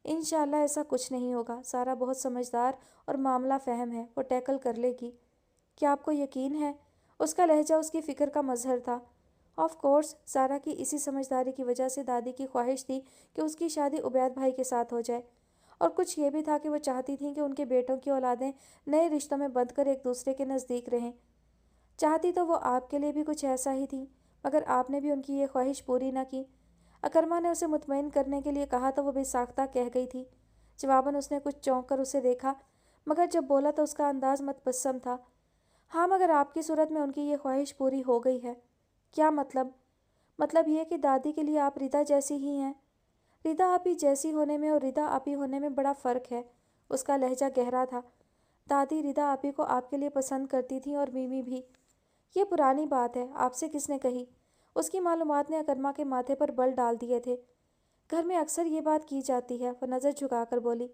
A: इंशाल्लाह ऐसा कुछ नहीं होगा। ज़ारा बहुत समझदार और मामला फ़हम है, वो टैकल कर लेगी। क्या आपको यकीन है? उसका लहजा उसकी फ़िक्र का मज़हर था। ऑफ कोर्स, ज़ारा की इसी समझदारी की वजह से दादी की ख्वाहिश थी कि उसकी शादी उबैद भाई के साथ हो जाए। और कुछ ये भी था कि वो चाहती थी कि उनके बेटों की औलादें नए रिश्तों में बंधकर एक दूसरे के नज़दीक रहें। चाहती तो वो आपके लिए भी कुछ ऐसा ही थी, मगर आपने भी उनकी ये ख्वाहिश पूरी न की। अकरमा ने उसे मुतमईन करने के लिए कहा तो वो बेसाख्ता कह गई थी। जवाबन उसने कुछ चौंक कर उसे देखा, मगर जब बोला तो उसका अंदाज मतबस्सम था। हाँ, मगर आपकी सूरत में उनकी ये ख्वाहिश पूरी हो गई है। क्या मतलब? मतलब ये कि दादी के लिए आप रिदा जैसी ही हैं। रिदा आपी जैसी होने में और रिदा आपी होने में बड़ा फ़र्क है। उसका लहजा गहरा था। दादी रिदा आपी को आपके लिए पसंद करती थी और मीमी भी। ये पुरानी बात है, आपसे किसने कही? उसकी मालूमात ने अकरमा के माथे पर बल डाल दिए थे। घर में अक्सर ये बात की जाती है, वह नज़र झुकाकर बोली।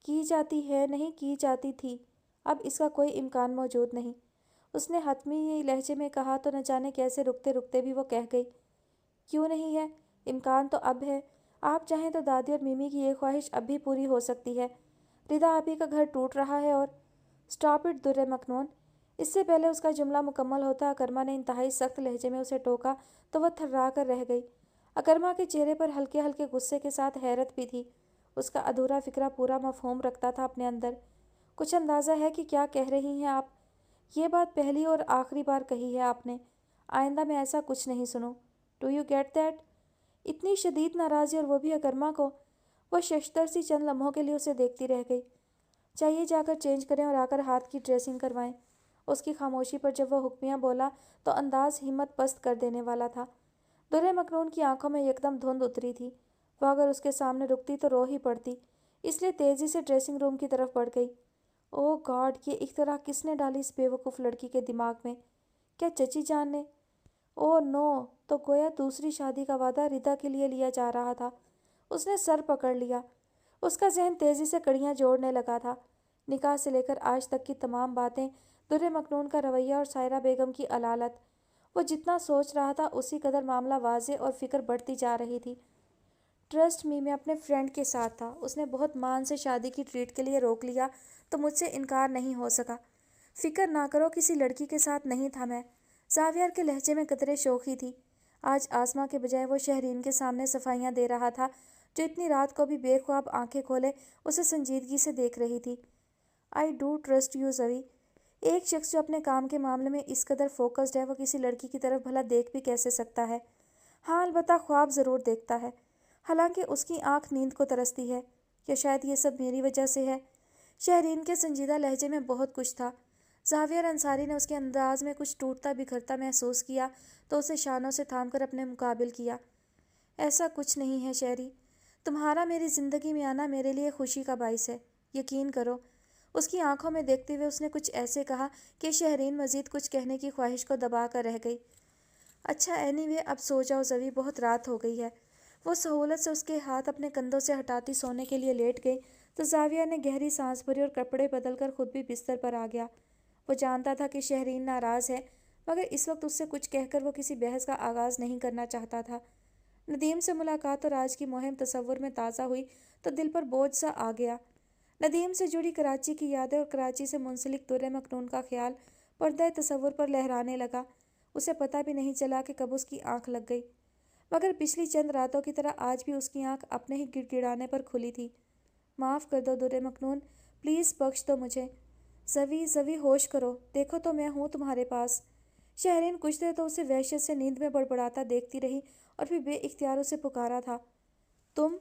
A: की जाती है नहीं, की जाती थी। अब इसका कोई इम्कान मौजूद नहीं। उसने हतमी लहजे में कहा तो न जाने कैसे रुकते रुकते भी वो कह गई। क्यों नहीं है? इम्कान तो अब है। आप चाहें तो दादी और मिमी की ये ख्वाहिश अब भी पूरी हो सकती है। रिदा आपी का घर टूट रहा है और स्टॉप इट दुर्रे मखनून। इससे पहले उसका जुमला मुकम्मल होता अकरमा ने इंतहाई सख्त लहजे में उसे टोका तो वह थर्रा कर रह गई। अकरमा के चेहरे पर हल्के हल्के गुस्से के साथ हैरत भी थी। उसका अधूरा फिक्रा पूरा मफहूम रखता था अपने अंदर। कुछ अंदाज़ा है कि क्या कह रही हैं आप? ये बात पहली और आखिरी बार कही है आपने। आइंदा मैं ऐसा कुछ नहीं सुनूं। Do you get that? इतनी शदीद नाराज़ी, और वो भी अकरमा को। वह शशदर सी चंद लम्हों के लिए उसे देखती रह गई। चाहिए जाकर चेंज करें और आकर हाथ की ड्रेसिंग करवाएं। उसकी खामोशी पर जब वह हुक्मियाँ बोला तो अंदाज हिम्मत पस्त कर देने वाला था। दुर्रे मखनून की आंखों में एकदम धुंध उतरी थी। वह अगर उसके सामने रुकती तो रो ही पड़ती, इसलिए तेज़ी से ड्रेसिंग रूम की तरफ बढ़ गई। ओह गॉड, ये इख्तरा किसने डाली इस बेवकूफ़ लड़की के दिमाग में? क्या चची जान ने? ओह नो, तो गोया दूसरी शादी का वादा रिदा के लिए लिया जा रहा था। उसने सर पकड़ लिया। उसका जहन तेज़ी से कड़ियाँ जोड़ने लगा था। निकाह से लेकर आज तक की तमाम बातें, दुर्रे मखनून का रवैया और सायरा बेगम की अलालत। वो जितना सोच रहा था उसी कदर मामला वाज़े और फिक्र बढ़ती जा रही थी। ट्रस्ट मी, मैं अपने फ्रेंड के साथ था। उसने बहुत मान से शादी की ट्रीट के लिए रोक लिया तो मुझसे इनकार नहीं हो सका। फिक्र ना करो, किसी लड़की के साथ नहीं था मैं। जावियर के लहजे में कतरे शोखी थी। आज आसमां के बजाय वो शहरीन के सामने सफाइयाँ दे रहा था, जो इतनी रात को भी बेख्वाब आंखें खोले उसे संजीदगी से देख रही थी। I do trust you Zavi. एक शख्स जो अपने काम के मामले में इस कदर फोकस्ड है, वो किसी लड़की की तरफ भला देख भी कैसे सकता है? हाँ, अलबत्ता ख्वाब ज़रूर देखता है। हालांकि उसकी आंख नींद को तरसती है। या शायद ये सब मेरी वजह से है। शहरीन के संजीदा लहजे में बहुत कुछ था। जावियर अंसारी ने उसके अंदाज में कुछ टूटता बिखरता महसूस किया तो उसे शानों से थाम कर अपने मुकाबिल किया। ऐसा कुछ नहीं है शहरी। तुम्हारा मेरी ज़िंदगी में आना मेरे लिए खुशी का बाइस है, यकीन करो। उसकी आंखों में देखते हुए उसने कुछ ऐसे कहा कि शहरीन मज़ीद कुछ कहने की ख्वाहिश को दबा कर रह गई। अच्छा एनीवे, अब सो जाओ ज़वी, बहुत रात हो गई है। वो सहूलत से उसके हाथ अपने कंधों से हटाती सोने के लिए लेट गई तो जाविया ने गहरी सांस भरी और कपड़े बदलकर खुद भी बिस्तर पर आ गया। वो जानता था कि शहरीन नाराज़ है, मगर इस वक्त उससे कुछ कहकर वो किसी बहस का आगाज़ नहीं करना चाहता था। नदीम से मुलाकात और आज की मुहिम तसव्वुर में ताज़ा हुई तो दिल पर बोझ सा आ गया। नदीम से जुड़ी कराची की यादें और कराची से मुंसलिक दुर्रे मखनून का ख्याल पर्दा तसव्वुर पर लहराने लगा। उसे पता भी नहीं चला कि कब उसकी आंख लग गई, मगर पिछली चंद रातों की तरह आज भी उसकी आंख अपने ही गिड़गिड़ाने पर खुली थी। माफ़ कर दो दुर्रे मखनून, प्लीज़ बख्श दो मुझे। ज़वी ज़वी, होश करो, देखो तो मैं हूँ तुम्हारे पास। शहरीन कुछ देर तो उसे वहशत से नींद में बड़बड़ाता देखती रही और फिर बेइख्तियार उसे पुकारा था। तुम?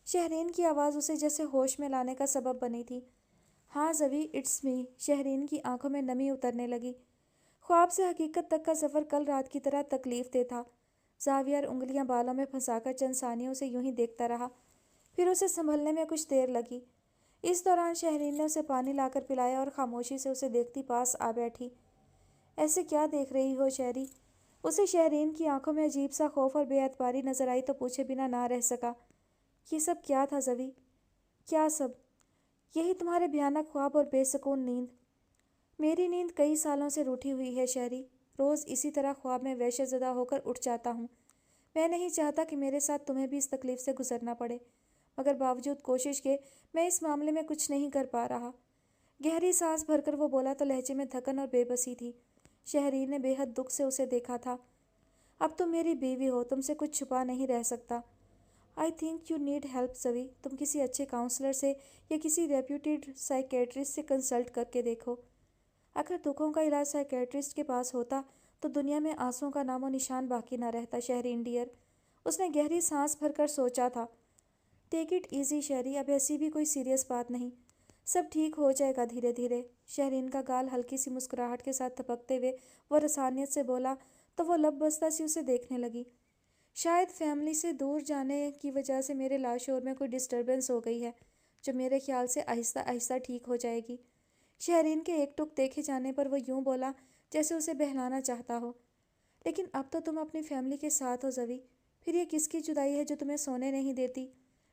A: शहरीन की आवाज़ उसे जैसे होश में लाने का सबब बनी थी। हाँ ज़वी, इट्स मी। शहरीन की आंखों में नमी उतरने लगी। ख्वाब से हकीकत तक का सफ़र कल रात की तरह तकलीफ दे था। जावियर उंगलियां बालों में फंसाकर चंद सानियों से यूं ही देखता रहा। फिर उसे संभलने में कुछ देर लगी। इस दौरान शहरीन ने उसे पानी लाकर पिलाया और खामोशी से उसे देखती पास आ बैठी। ऐसे क्या देख रही हो शहरी? उसे शहरीन की आंखों में अजीब सा खौफ और बेअतबारी नजर आई तो पूछे बिना ना रह सका। ये सब क्या था ज़वी? क्या सब? यही तुम्हारे भयानक ख्वाब और बेसुकून नींद। میری نیند کئی سالوں سے روٹھی ہوئی ہے شہری، روز اسی طرح خواب میں وحشت زدہ ہو کر اٹھ جاتا ہوں۔ میں نہیں چاہتا کہ میرے ساتھ تمہیں بھی اس تکلیف سے گزرنا پڑے، مگر باوجود کوشش کے میں اس معاملے میں کچھ نہیں کر پا رہا۔ گہری سانس بھر کر وہ بولا تو لہجے میں تھکن اور بے بسی تھی۔ شہرین نے بے حد دکھ سے اسے دیکھا تھا۔ اب تم میری بیوی ہو، تم سے کچھ چھپا نہیں رہ سکتا۔ I think you need help Zavi, تم کسی اچھے کاؤنسلر سے یا کسی ریپیوٹیڈ سائیکیٹرسٹ سے کنسلٹ کر کے دیکھو۔ اگر دکھوں کا علاج سائیکیٹرسٹ کے پاس ہوتا تو دنیا میں آنسوؤں کا نام و نشان باقی نہ رہتا شہرین ڈیئر۔ اس نے گہری سانس بھر کر سوچا تھا۔ ٹیک اٹ ایزی شہری، اب ایسی بھی کوئی سیریس بات نہیں، سب ٹھیک ہو جائے گا دھیرے دھیرے۔ شہرین کا گال ہلکی سی مسکراہٹ کے ساتھ تھپکتے ہوئے وہ رسانیت سے بولا تو وہ لب بستہ سی اسے دیکھنے لگی۔ شاید فیملی سے دور جانے کی وجہ سے میرے لاشعور میں کوئی ڈسٹربنس ہو گئی ہے، جو میرے خیال سے آہستہ آہستہ ٹھیک ہو جائے گی۔ شہرین کے ایک ٹک دیکھے جانے پر وہ یوں بولا جیسے اسے بہلانا چاہتا ہو۔ لیکن اب تو تم اپنی فیملی کے ساتھ ہو زوی، پھر یہ کس کی جدائی ہے جو تمہیں سونے نہیں دیتی،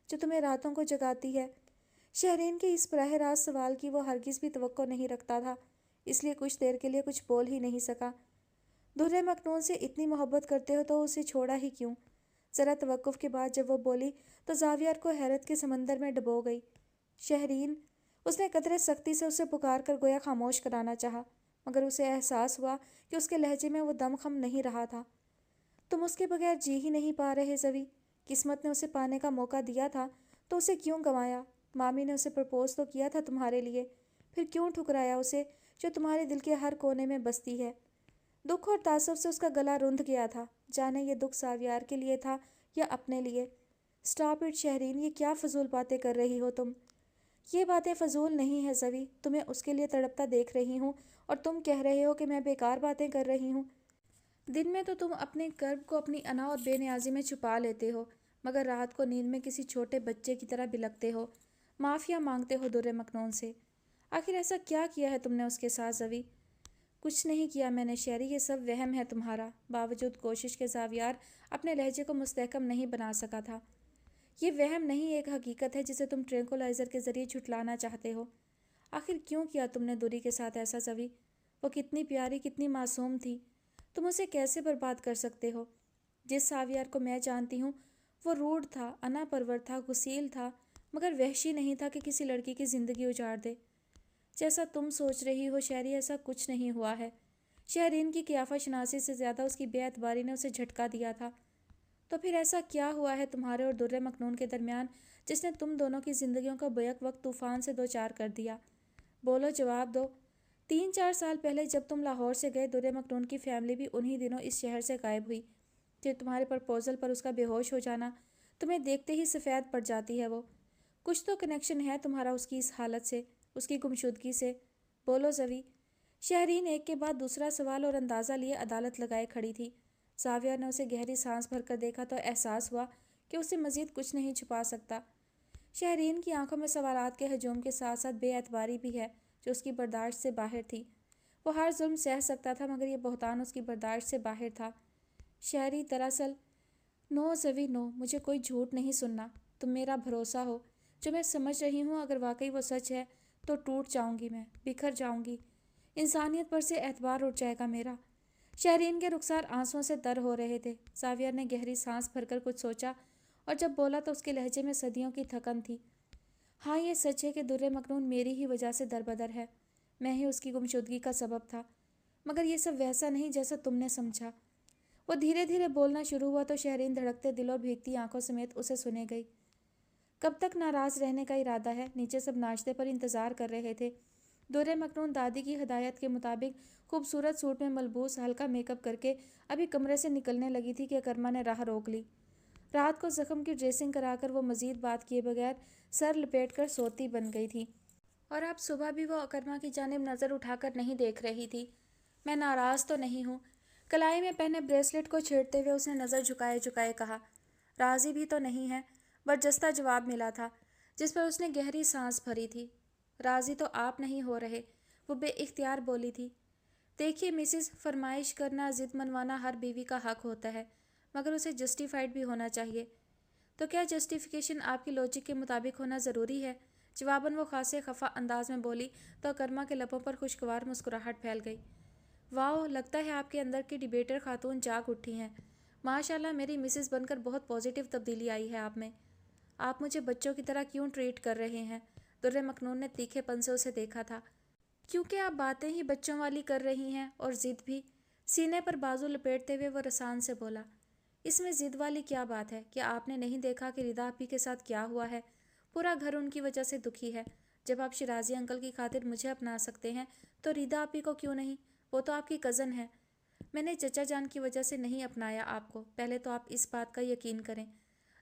A: جو تمہیں راتوں کو جگاتی ہے؟ شہرین کے اس براہ راست سوال کی وہ ہرگز بھی توقع نہیں رکھتا تھا، اس لیے کچھ دیر کے لیے کچھ بول ہی نہیں سکا۔ درِ مکنون سے اتنی محبت کرتے ہو تو اسے چھوڑا ہی کیوں؟ ذرا توقف کے بعد جب وہ بولی تو زاویار کو حیرت کے سمندر میں ڈبو گئی۔ شہرین، اس نے قدرے سختی سے اسے پکار کر گویا خاموش کرانا چاہا، مگر اسے احساس ہوا کہ اس کے لہجے میں وہ دم خم نہیں رہا تھا۔ تم اس کے بغیر جی ہی نہیں پا رہے زوی؟ قسمت نے اسے پانے کا موقع دیا تھا تو اسے کیوں گنوایا؟ مامی نے اسے پرپوز تو کیا تھا تمہارے لیے، پھر کیوں ٹھکرایا اسے جو تمہارے دل کے ہر کونے میں بستی ہے؟ دکھ اور تعصب سے اس کا گلا رندھ گیا تھا، جانے یہ دکھ ساویار کے لیے تھا یا اپنے لیے۔ اسٹاپ اٹ شہرین، یہ کیا فضول باتیں کر رہی ہو تم؟ یہ باتیں فضول نہیں ہے زوی، تمہیں اس کے لیے تڑپتا دیکھ رہی ہوں اور تم کہہ رہے ہو کہ میں بیکار باتیں کر رہی ہوں۔ دن میں تو تم اپنے کرب کو اپنی انا اور بے نیازی میں چھپا لیتے ہو، مگر رات کو نیند میں کسی چھوٹے بچے کی طرح بلکتے ہو، معافیا مانگتے ہو درِ مکنون سے۔ آخر ایسا کیا کیا ہے تم نے اس کے ساتھ زوی؟ کچھ نہیں کیا میں نے شہری، یہ سب وہم ہے تمہارا۔ باوجود کوشش کے زاویار اپنے لہجے کو مستحکم نہیں بنا سکا تھا۔ یہ وہم نہیں، ایک حقیقت ہے جسے تم ٹرینکولائزر کے ذریعے جھٹلانا چاہتے ہو۔ آخر کیوں کیا تم نے دوری کے ساتھ ایسا زوی؟ وہ کتنی پیاری، کتنی معصوم تھی، تم اسے کیسے برباد کر سکتے ہو؟ جس ساویار کو میں جانتی ہوں وہ روڈ تھا، انا پرور تھا، غسیل تھا، مگر وحشی نہیں تھا کہ کسی لڑکی کی زندگی اجاڑ دے۔ جیسا تم سوچ رہی ہو شہری، ایسا کچھ نہیں ہوا ہے۔ شہرین کی قیافہ شناسی سے زیادہ اس کی بے اعتباری نے اسے جھٹکا دیا تھا۔ تو پھر ایسا کیا ہوا ہے تمہارے اور درِ مکنون کے درمیان جس نے تم دونوں کی زندگیوں کو بیک وقت طوفان سے دوچار کر دیا؟ بولو، جواب دو۔ 3-4 سال پہلے جب تم لاہور سے گئے، درِ مکنون کی فیملی بھی انہی دنوں اس شہر سے غائب ہوئی۔ پھر تمہارے پرپوزل پر اس کا بے ہوش ہو جانا، تمہیں دیکھتے ہی سفید پڑ جاتی ہے وہ۔ کچھ تو کنیکشن ہے تمہارا اس کی اس حالت سے، اس کی گمشدگی سے۔ بولو زوی۔ شہرین ایک کے بعد دوسرا سوال اور اندازہ لیے عدالت لگائے کھڑی تھی۔ زاویہ نے اسے گہری سانس بھر کر دیکھا تو احساس ہوا کہ اس سے مزید کچھ نہیں چھپا سکتا۔ شہرین کی آنکھوں میں سوالات کے ہجوم کے ساتھ ساتھ بے اعتباری بھی ہے جو اس کی برداشت سے باہر تھی۔ وہ ہر ظلم سہ سکتا تھا مگر یہ بہتان اس کی برداشت سے باہر تھا۔ شہری، دراصل نو زوی نو، مجھے کوئی جھوٹ نہیں سننا، تم میرا بھروسہ ہو۔ جو میں سمجھ رہی ہوں اگر واقعی وہ سچ ہے تو ٹوٹ جاؤں گی، میں بکھر جاؤں گی، انسانیت پر سے اعتبار اٹھ جائے گا میرا۔ شہرین کے رخسار آنسوؤں سے تر ہو رہے تھے۔ زاویہ نے گہری سانس بھر کر کچھ سوچا اور جب بولا تو اس کے لہجے میں صدیوں کی تھکن تھی۔ ہاں، یہ سچ ہے کہ درِ مکنون میری ہی وجہ سے دربدر ہے، میں ہی اس کی گمشدگی کا سبب تھا، مگر یہ سب ویسا نہیں جیسا تم نے سمجھا۔ وہ دھیرے دھیرے بولنا شروع ہوا تو شہرین دھڑکتے دل اور بھیگتی آنکھوں سمیت اسے سنے گئی۔ کب تک ناراض رہنے کا ارادہ ہے؟ نیچے سب ناشتے پر انتظار کر رہے تھے۔ درِ مکنون دادی کی ہدایت کے مطابق خوبصورت سوٹ میں ملبوس، ہلکا میک اپ کر کے ابھی کمرے سے نکلنے لگی تھی کہ اکرما نے راہ روک لی۔ رات کو زخم کی ڈریسنگ کرا کر وہ مزید بات کیے بغیر سر لپیٹ کر سوتی بن گئی تھی، اور اب صبح بھی وہ اکرما کی جانب نظر اٹھا کر نہیں دیکھ رہی تھی۔ میں ناراض تو نہیں ہوں، کلائی میں پہنے بریسلٹ کو چھیڑتے ہوئے اس نے نظر جھکائے جھکائے کہا۔ راضی بھی تو نہیں ہے، برجستہ جواب ملا تھا جس پر اس نے گہری سانس بھری تھی۔ راضی تو آپ نہیں ہو رہے، وہ بے اختیار بولی تھی۔ دیکھیے مسز، فرمائش کرنا، ضد منوانا ہر بیوی کا حق ہوتا ہے، مگر اسے جسٹیفائڈ بھی ہونا چاہیے۔ تو کیا جسٹیفیکیشن آپ کی لاجک کے مطابق ہونا ضروری ہے؟ जवाबन वो खासे खफा अंदाज में बोली तो अकरमा के लबों पर खुशगवार मुस्कुराहट फैल गई। वाह, लगता है आपके अंदर की डिबेटर खातून जाग उठी हैं। माशाल्लाह, मेरी मिसेस बनकर बहुत पॉजिटिव तब्दीली आई है आप में। आप मुझे बच्चों की तरह क्यों ट्रीट कर रहे हैं? दुर्रे मखनून ने तीखेपन से उसे देखा था। क्योंकि आप बातें ही बच्चों वाली कर रही हैं और ज़िद भी। सीने पर बाजू लपेटते हुए वो रसान से बोला, इसमें ज़िद वाली क्या बात है? क्या आपने नहीं देखा कि रिदा आपी के साथ क्या हुआ है? पूरा घर उनकी वजह से दुखी है। जब आप शिराजी अंकल की खातिर मुझे अपना सकते हैं तो रिदा आपी को क्यों नहीं? वो तो आपकी कज़न है। मैंने चचा जान की वजह से नहीं अपनाया आपको, पहले तो आप इस बात का यकीन करें।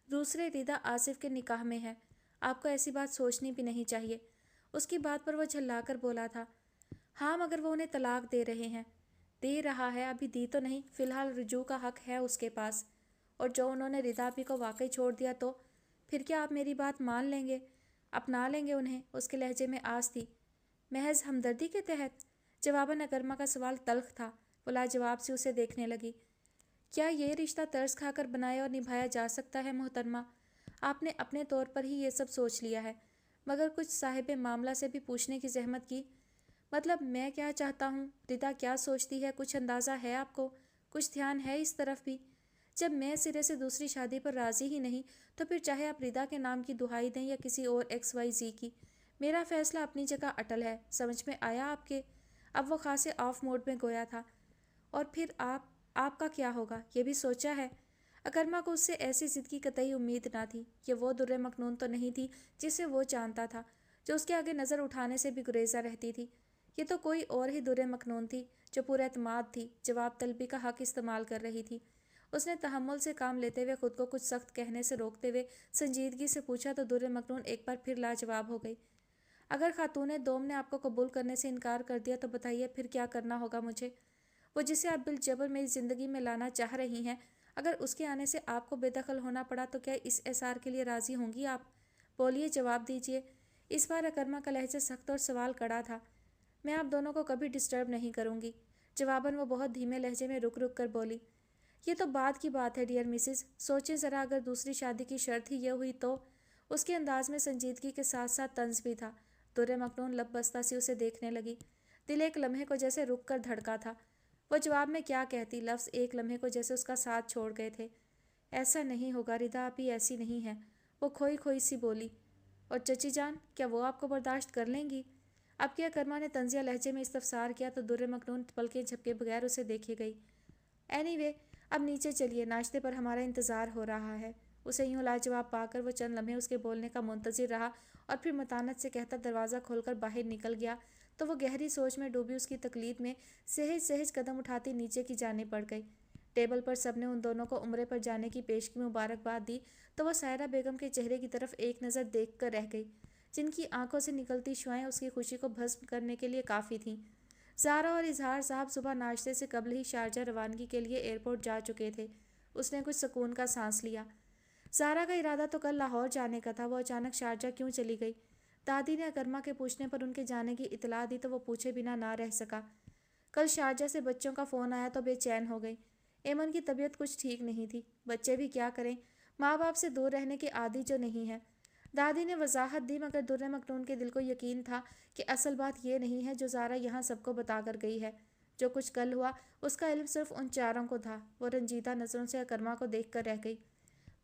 A: दूसरे, रिदा आसिफ के निकाह में है। आपको ऐसी बात सोचनी भी नहीं चाहिए। उसकी बात पर वो झल्लाकर बोला था। हाँ, मगर वो उन्हें तलाक दे रहे हैं। दे रहा है, अभी दी तो नहीं, फ़िलहाल रुजू का हक है उसके पास। और जो उन्होंने रिदा आपी को वाकई छोड़ दिया तो फिर क्या आप मेरी बात मान लेंगे, अपना लेंगे उन्हें? उसके लहजे में आस थी। महज हमदर्दी के तहत? जवाबन अकरमा का सवाल तल्ख था। वो लाजवाब से उसे देखने लगी। क्या ये रिश्ता तरस खाकर बनाया और निभाया जा सकता है मोहतरमा? आपने अपने तौर पर ही ये सब सोच लिया है, मगर कुछ साहिब मामला से भी पूछने की जहमत की। मतलब मैं क्या चाहता हूँ, रिदा क्या सोचती है, कुछ अंदाज़ा है आपको? कुछ ध्यान है इस तरफ भी? जब मैं सिरे से दूसरी शादी पर राज़ी ही नहीं तो फिर चाहे आप रिदा के नाम की दुहाई दें या किसी और XYZ की, मेरा फ़ैसला अपनी जगह अटल है। समझ में आया आपके? अब वो खासे ऑफ मोड में गोया था। और फिर आपका क्या होगा, ये भी सोचा है? अकरमा को उससे ऐसी ज़िद की कतई उम्मीद ना थी। ये वो दुर्रे मखनून तो नहीं थी जिसे वो जानता था, जो उसके आगे नज़र उठाने से भी गुरेजा रहती थी। ये तो कोई और ही दुर्रे मखनून थी, जो पूरा एतमाद थी, जवाब तलबी का हक इस्तेमाल कर रही थी। उसने तहम्मुल से काम लेते हुए खुद को कुछ सख्त कहने से रोकते हुए संजीदगी से पूछा तो दुर्रे मखनून एक बार फिर लाजवाब हो गई। अगर खातून दोम ने आपको कबूल करने से इनकार कर दिया तो बताइए फिर क्या करना होगा मुझे? वो जिसे आप बिलजबर मेरी ज़िंदगी में लाना चाह रही हैं, अगर उसके आने से आपको बेदखल होना पड़ा तो क्या इस एसार के लिए राज़ी होंगी आप? बोलिए, जवाब दीजिए। इस बार अकरमा का लहजा सख्त और सवाल कड़ा था। मैं आप दोनों को कभी डिस्टर्ब नहीं करूँगी। जवाबन वो बहुत धीमे लहजे में रुक रुक कर बोली। ये तो बाद की बात है डियर मिसिस, सोचें ज़रा, अगर दूसरी शादी की शर्त ही ये हुई तो? उसके अंदाज में संजीदगी के साथ साथ तंज भी था। दुर्रे मखनून लब बस्ता सी उसे देखने लगी। दिल एक लम्हे को जैसे रुक कर धड़का था। वो जवाब में क्या कहती, लफ्ज़ एक लम्हे को जैसे उसका साथ छोड़ गए थे। ऐसा नहीं होगा, रिदा आपी ऐसी नहीं है। वो खोई खोई सी बोली। और चची जान, क्या वो आपको बर्दाश्त कर लेंगी? अब क्या अकरमा ने तंजिया लहजे में इस्तफसार किया तो दुर्रे मखनून पलकें झपके बगैर उसे देखे गई। एनीवे, अब नीचे चलिए, नाश्ते पर हमारा इंतज़ार हो रहा है। उसे यूँ लाजवाब पाकर वो चंद लम्हे उसके बोलने का मुंतज़िर रहा और फिर मतानत से कहता दरवाज़ा खोलकर बाहर निकल गया तो वो गहरी सोच में डूबी उसकी तकलीद में सहज सहज कदम उठाती नीचे की जाने पड़ गई। टेबल पर सबने उन दोनों को उम्रे पर जाने की पेश की मुबारकबाद दी तो वह सायरा बेगम के चेहरे की तरफ एक नज़र देख कर रह गई, जिनकी आंखों से निकलती शुआएं उसकी खुशी को भस्म करने के लिए काफ़ी थीं। ज़ारा और इजहार साहब सुबह नाश्ते से कबल ही शारजा रवानगी के लिए एयरपोर्ट जा चुके थे। उसने कुछ सुकून का सांस लिया। ज़ारा का इरादा तो कल लाहौर जाने का था, वो अचानक शारजा क्यों चली गई? दादी ने अकरमा के पूछने पर उनके जाने की इतला दी तो वो पूछे बिना ना रह सका। कल शारजा से बच्चों का फ़ोन आया तो बेचैन हो गई। एमन की तबीयत कुछ ठीक नहीं थी। बच्चे भी क्या करें, माँ बाप से दूर रहने के आदी जो नहीं है। दादी ने वजाहत दी, मगर दुर्रे मखनून के दिल को यकीन था कि असल बात ये नहीं है जो ज़ारा यहाँ सबको बता कर गई है। जो कुछ कल हुआ उसका इल्म सिर्फ उन चारों को था। वो रंजीदा नज़रों से अकरमा को देख कर रह गई।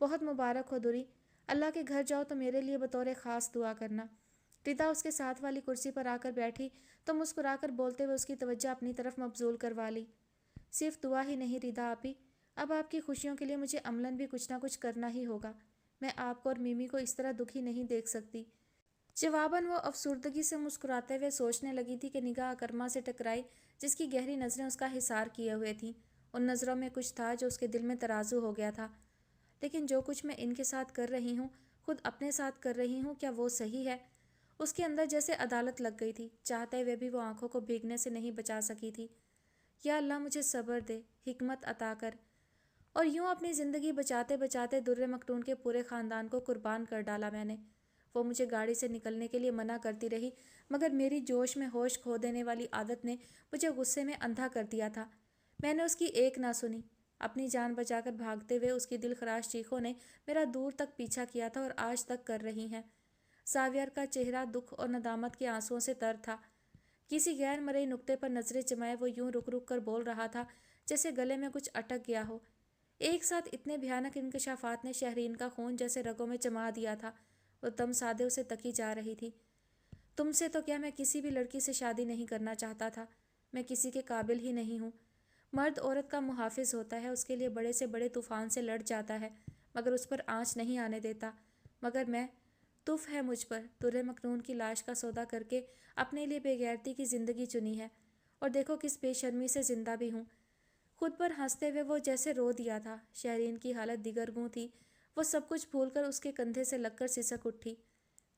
A: बहुत मुबारक हो दुरी, अल्लाह के घर जाओ तो मेरे लिए बतौर ख़ास दुआ करना। रिदा उसके साथ वाली कुर्सी पर आकर बैठी तो मुस्कुराकर बोलते हुए उसकी तवज्जो अपनी तरफ मबजूल करवा ली। सिर्फ दुआ ही नहीं रिदा आपी, अब आपकी खुशियों के लिए मुझे अमलन भी कुछ ना कुछ करना ही होगा। मैं आपको और मिमी को इस तरह दुखी नहीं देख सकती। जवाबन वो अफसुर्दगी से मुस्कुराते हुए सोचने लगी थी कि निगाह अकरमा से टकराई, जिसकी गहरी नज़रें उसका हिसार किए हुए थीं। उन नज़रों में कुछ था जो उसके दिल में तराजू हो गया था। लेकिन जो कुछ मैं इनके साथ कर रही हूँ, खुद अपने साथ कर रही हूँ, क्या वो सही है? उसके अंदर जैसे अदालत लग गई थी। चाहते हुए भी वो आंखों को भीगने से नहीं बचा सकी थी। या अल्लाह मुझे सब्र दे, हिकमत अता कर। और यूं अपनी ज़िंदगी बचाते बचाते दुर्रे मखनून के पूरे ख़ानदान को कुर्बान कर डाला मैंने। वो मुझे गाड़ी से निकलने के लिए मना करती रही, मगर मेरी जोश में होश खो देने वाली आदत ने मुझे गुस्से में अंधा कर दिया था। मैंने उसकी एक ना सुनी। अपनी जान बचाकर भागते हुए उसकी दिल खराश चीखों ने मेरा दूर तक पीछा किया था और आज तक कर रही हैं। जावियर का चेहरा दुख और नदामत के आंसुओं से तर था। किसी गैर मरई नुक्ते पर नजरें जमाए वो यूं रुक रुक कर बोल रहा था जैसे गले में कुछ अटक गया हो। एक साथ इतने भयानक इंकशाफात ने शहरीन का खून जैसे रगों में जमा दिया था। वो दम साधे उसे तकी जा रही थी। तुमसे तो क्या, मैं किसी भी लड़की से शादी नहीं करना चाहता था। मैं किसी के काबिल ही नहीं हूँ। मर्द औरत का मुहाफिज होता है, उसके लिए बड़े से बड़े तूफान से लड़ जाता है, मगर उस पर आँच नहीं आने देता। मगर मैं, तुफ है मुझ पर, दुर्रे मखनून की लाश का सौदा करके अपने लिए बेगैरती की ज़िंदगी चुनी है। और देखो किस बेशर्मी से ज़िंदा भी हूँ। खुद पर हंसते हुए वो जैसे रो दिया था। शहरीन की हालत दिगरगूं थी। वो सब कुछ भूलकर उसके कंधे से लगकर सिसक उठी।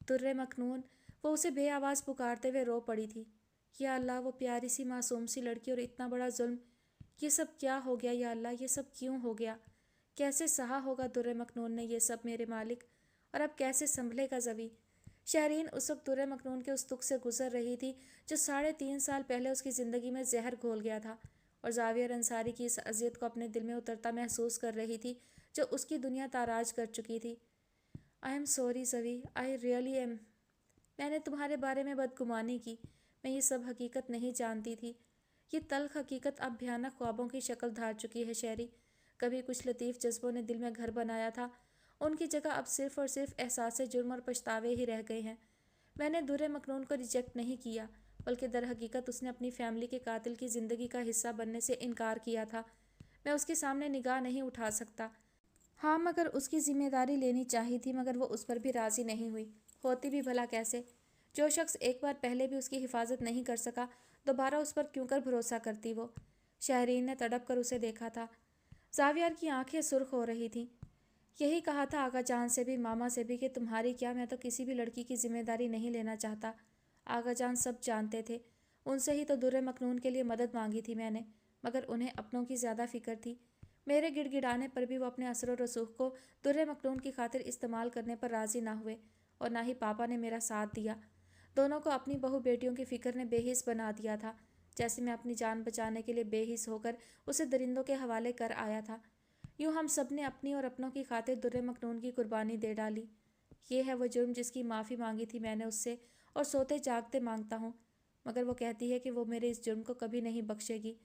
A: दुर्रे मखनून, वो उसे बेआवाज़ पुकारते हुए रो पड़ी थी। या अल्लाह, वो प्यारी सी मासूम सी लड़की और इतना बड़ा जुल्म। ये सब क्या हो गया या अल्लाह, ये सब क्यों हो गया? कैसे सहा होगा दुर्रे मखनून ने ये सब मेरे मालिक, और अब कैसे संभलेगा जवी? शहरीन उस वक्त दुर्रे मखनून के उस दुख से गुजर रही थी जो 3.5 साल पहले उसकी ज़िंदगी में जहर घोल गया था, और जावियर अंसारी की इस अजियत को अपने दिल में उतरता महसूस कर रही थी जो उसकी दुनिया ताराज कर चुकी थी। आई एम सॉरी जवी, आई रियली एम। मैंने तुम्हारे बारे में बदगुमानी की। मैं ये सब हकीकत नहीं जानती थी। ये तल्ख हकीकत अब भयानक ख्वाबों की शक्ल धार चुकी है शहरी। कभी कुछ लतीफ़ जज्बों ने दिल में घर बनाया था, उनकी जगह अब सिर्फ़ और सिर्फ एहसास जुर्म और पछतावे ही रह गए हैं। मैंने दुर्रे मखनून को रिजेक्ट नहीं किया, बल्कि दर हकीकत उसने अपनी फैमिली के कातिल की ज़िंदगी का हिस्सा बनने से इनकार किया था। मैं उसके सामने निगाह नहीं उठा सकता। हाँ, मगर उसकी जिम्मेदारी लेनी चाहिए थी, मगर वो उस पर भी राज़ी नहीं हुई। होती भी भला कैसे? जो शख्स एक बार पहले भी उसकी हिफाजत नहीं कर सका, दोबारा उस पर क्यों कर भरोसा करती वो? शहरीन ने तड़प कर उसे देखा था। जावियर की आंखें सुर्ख हो रही थीं। यही कहा था आगा जान से भी, मामा से भी, कि तुम्हारी क्या, मैं तो किसी भी लड़की की जिम्मेदारी नहीं लेना चाहता। आगा जान सब जानते थे। उनसे ही तो दुर्रे मखनून के लिए मदद मांगी थी मैंने, मगर उन्हें अपनों की ज़्यादा फिक्र थी। मेरे गिड़गिड़ाने पर भी वो अपने असर और रसूख को दुर्रे मखनून की खातिर इस्तेमाल करने पर राज़ी ना हुए, और ना ही पापा ने मेरा साथ दिया। दोनों को अपनी बहू बेटियों की फिक्र ने बेहिस बना दिया था, जैसे मैं अपनी जान बचाने के लिए बेहिस होकर उसे दरिंदों के हवाले कर आया था। यूँ हम सब ने अपनी और अपनों की खातिर दुर्रे मखनून की कुर्बानी दे डाली। ये है वो जुर्म जिसकी माफ़ी मांगी थी मैंने उससे, और सोते जागते मांगता हूँ। मगर वो कहती है कि वो मेरे इस जुर्म को कभी नहीं बख्शेगी,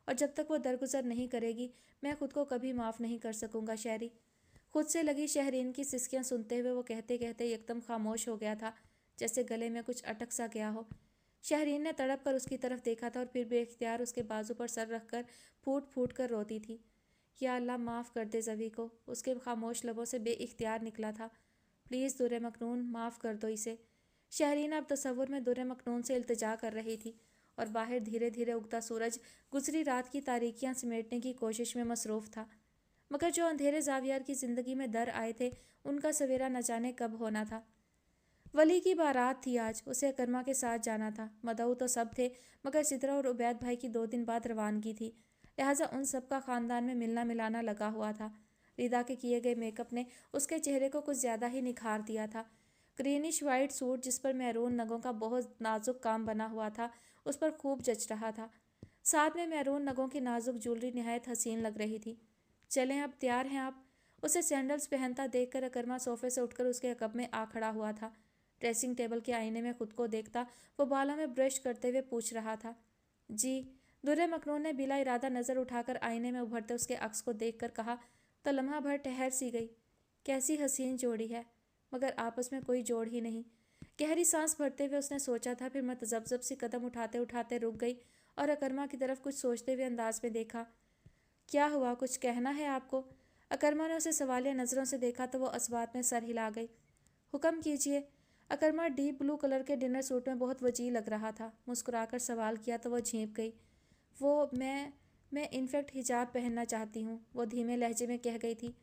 A: और जब तक वो दरगुजर नहीं करेगी मैं खुद को कभी माफ़ नहीं कर सकूँगा शहरी। खुद से लगी शहरीन की सिसकियाँ सुनते हुए वो कहते कहते एकदम खामोश हो गया था, जैसे गले में कुछ अटक सा गया हो। शहरीन ने तड़प कर उसकी तरफ देखा था और फिर बेख्तियार उसके बाजू पर सर रखकर फूट फूट कर रोती थी। या अल्लाह, माफ़ कर दे जवी को, उसके खामोश लबों से बेइख्तियार निकला था। प्लीज़ दुर्रे मखनून, माफ़ कर दो इसे। शहरीन अब तसव्वुर में दुर्रे मखनून से इल्तिजा कर रही थी, और बाहर धीरे धीरे उगता सूरज गुजरी रात की तारीकियां समेटने की कोशिश में मसरूफ़ था। मगर जो अंधेरे जावियर की ज़िंदगी में दर आए थे, उनका सवेरा न जाने कब होना था। वली की बारात थी आज, उसे अकरमा के साथ जाना था। मदऊ तो सब थे, मगर सिद्रा और उबैद भाई की 2 दिन बाद रवानगी थी, लिहाजा उन सब का ख़ानदान में मिलना मिलाना लगा हुआ था। रिदा के किए गए मेकअप ने उसके चेहरे को कुछ ज़्यादा ही निखार दिया था। ग्रीनिश वाइट सूट जिस पर मैरून नगों का बहुत नाजुक काम बना हुआ था, उस पर खूब जच रहा था। साथ में मैरून नगों की नाजुक ज्वेलरी निहायत हसीन लग रही थी। चलें, अब तैयार हैं आप? उसे सैंडल्स पहनता देखकर अकरमा सोफे से उठकर उसके अकब में आ खड़ा हुआ था। ड्रेसिंग टेबल के आईने में खुद को देखता वो बालों में ब्रश करते हुए पूछ रहा था। जी। दुर्रे मखनून ने बिला इरादा नज़र उठाकर आईने में उभरते उसके अक्स को देखकर कहा, तो लम्हा भर ठहर सी गई। कैसी हसीन जोड़ी है, मगर आपस में कोई जोड़ ही नहीं। गहरी सांस भरते हुए उसने सोचा था, फिर मतजब्जब सी कदम उठाते उठाते रुक गई और अकरमा की तरफ कुछ सोचते हुए अंदाज में देखा। क्या हुआ, कुछ कहना है आपको? अकरमा ने उसे सवालिया नज़रों से देखा तो वो असबात में सर हिला गई। हुक्म कीजिए। अकरमा डीप ब्लू कलर के डिनर सूट में बहुत वजीह लग रहा था। मुस्कुराकर सवाल किया तो वो झेंप गई। वो मैं इनफैक्ट हिजाब पहनना चाहती हूँ, वो धीमे लहजे में कह गई थी।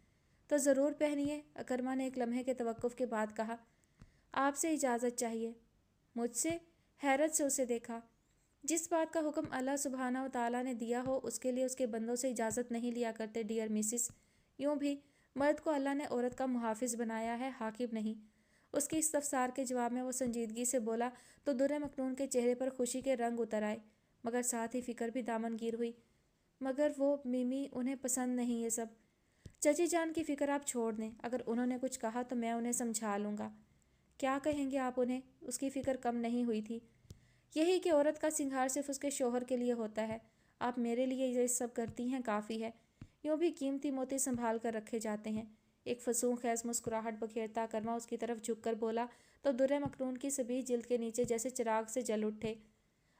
A: तो ज़रूर पहनिए, अकरमा ने एक लम्हे के तवक्कुफ़ के बाद कहा। आपसे इजाज़त चाहिए। मुझसे? हैरत से उसे देखा। जिस बात का हुक्म अल्लाह सुब्हाना व तआला ने दिया हो, उसके लिए उसके बंदों से इजाज़त नहीं लिया करते डियर मिसिस। यूँ भी मर्द को अल्लाह ने औरत का मुहाफिज बनाया है, हाकिम नहीं। उसके इस्तफसार के जवाब में वो संजीदगी से बोला तो दुर्रे मखनून के चेहरे पर खुशी के रंग उतर आए, मगर साथ ही फिक्र भी दामनगीर हुई। मगर वो मिमी, उन्हें पसंद नहीं ये सब। चची जान की फ़िक्र आप छोड़ दें, अगर उन्होंने कुछ कहा तो मैं उन्हें समझा लूँगा। کیا کہیں گے آپ انہیں؟ اس کی فکر کم نہیں ہوئی تھی۔ یہی کہ عورت کا سنگھار صرف اس کے شوہر کے لیے ہوتا ہے۔ آپ میرے لیے یہ سب کرتی ہیں کافی ہے۔ یوں بھی قیمتی موتی سنبھال کر رکھے جاتے ہیں۔ ایک فسون خیز مسکراہٹ بکھیرتا اکرما اس کی طرف جھک کر بولا تو در مکنون کی سبھی جلد کے نیچے جیسے چراغ سے جل اٹھے۔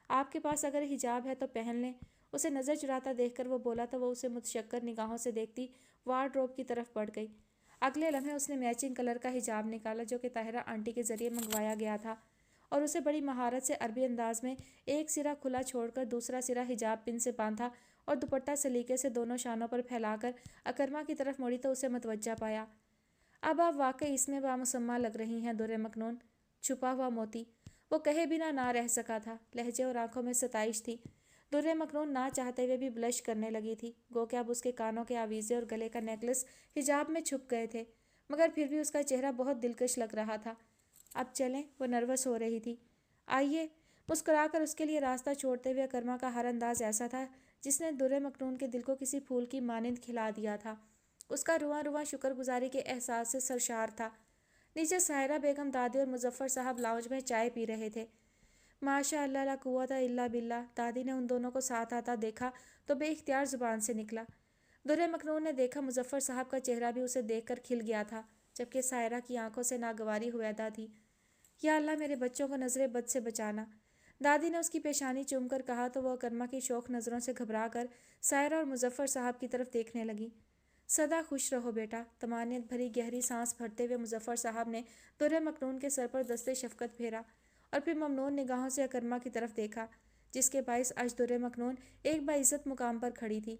A: آپ کے پاس اگر حجاب ہے تو پہن لیں۔ اسے نظر چراتا دیکھ کر وہ بولا تو وہ اسے متشکر نگاہوں سے دیکھتی وارڈروب کی طرف بڑھ گئی۔ اگلے لمحے اس نے میچنگ کلر کا حجاب نکالا جو کہ طاہرہ آنٹی کے ذریعے منگوایا گیا تھا، اور اسے بڑی مہارت سے عربی انداز میں ایک سرا کھلا چھوڑ کر دوسرا سرا حجاب پن سے باندھا اور دوپٹہ سلیقے سے دونوں شانوں پر پھیلا کر اکرما کی طرف مڑی تو اسے متوجہ پایا۔ اب آپ واقعی اس میں بامسمہ لگ رہی ہیں در مکنون، چھپا ہوا موتی۔ وہ کہے بنا نہ رہ سکا تھا۔ لہجے اور آنکھوں میں ستائش تھی۔ در مکنون نہ چاہتے ہوئے بھی بلش کرنے لگی تھی، گو کہ اب اس کے کانوں کے آویزے اور گلے کا نیکلس حجاب میں چھپ گئے تھے، مگر پھر بھی اس کا چہرہ بہت دلکش لگ رہا تھا۔ اب چلیں، وہ نروس ہو رہی تھی۔ آئیے، مسکرا کر اس کے لیے راستہ چھوڑتے ہوئے اکرما کا ہر انداز ایسا تھا جس نے در مکنون کے دل کو کسی پھول کی مانند کھلا دیا تھا۔ اس کا رواں رواں شکر گزاری کے احساس سے سرشار تھا۔ نیچے ساحرہ بیگم، دادی اور مظفر صاحب لاؤنج میں چائے پی رہے تھے۔ ماشاء اللہ لا قوت الا باللہ، دادی نے ان دونوں کو ساتھ آتا دیکھا تو بے اختیار زبان سے نکلا۔ در مکنون نے دیکھا مظفر صاحب کا چہرہ بھی اسے دیکھ کر کھل گیا تھا، جبکہ ساحرہ کی آنکھوں سے ناگواری ہوئے ادا تھی۔ یا اللہ میرے بچوں کو نظر بد سے بچانا، دادی نے اس کی پیشانی چوم کر کہا تو وہ اکرما کی شوخ نظروں سے گھبرا کر ساحرہ اور مظفر صاحب کی طرف دیکھنے لگی۔ سدا خوش رہو بیٹا، طمانینت بھری گہری سانس بھرتے ہوئے مظفر صاحب نے در مکنون کے سر پر دستے شفقت پھیرا اور پھر ممنون نگاہوں سے اکرما کی طرف دیکھا، جس کے باعث آج در مکنون ایک باعزت مقام پر کھڑی تھی۔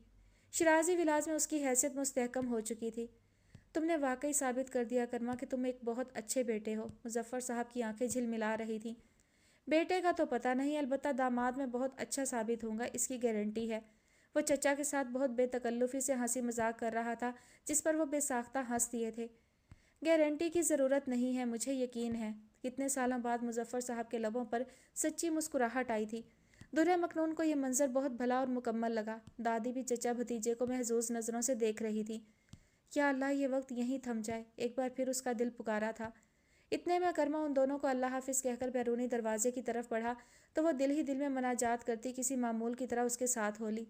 A: شرازی ولاز میں اس کی حیثیت مستحکم ہو چکی تھی۔ تم نے واقعی ثابت کر دیا اکرما کہ تم ایک بہت اچھے بیٹے ہو۔ مظفر صاحب کی آنکھیں جھلملا رہی تھیں۔ بیٹے کا تو پتہ نہیں، البتہ داماد میں بہت اچھا ثابت ہوں گا، اس کی گارنٹی ہے۔ وہ چچا کے ساتھ بہت بے تکلفی سے ہنسی مذاق کر رہا تھا، جس پر وہ بے ساختہ ہنس دیے تھے۔ گارنٹی کی ضرورت نہیں ہے، مجھے یقین ہے۔ کتنے سالوں بعد مظفر صاحب کے لبوں پر سچی مسکراہٹ آئی تھی۔ در مکنون کو یہ منظر بہت بھلا اور مکمل لگا۔ دادی بھی چچا بھتیجے کو محظوظ نظروں سے دیکھ رہی تھی۔ یا اللہ یہ وقت یہیں تھم جائے، ایک بار پھر اس کا دل پکارا تھا۔ اتنے میں اکرما ان دونوں کو اللہ حافظ کہہ کر بیرونی دروازے کی طرف بڑھا تو وہ دل ہی دل میں مناجات کرتی کسی معمول کی طرح اس کے ساتھ ہولی۔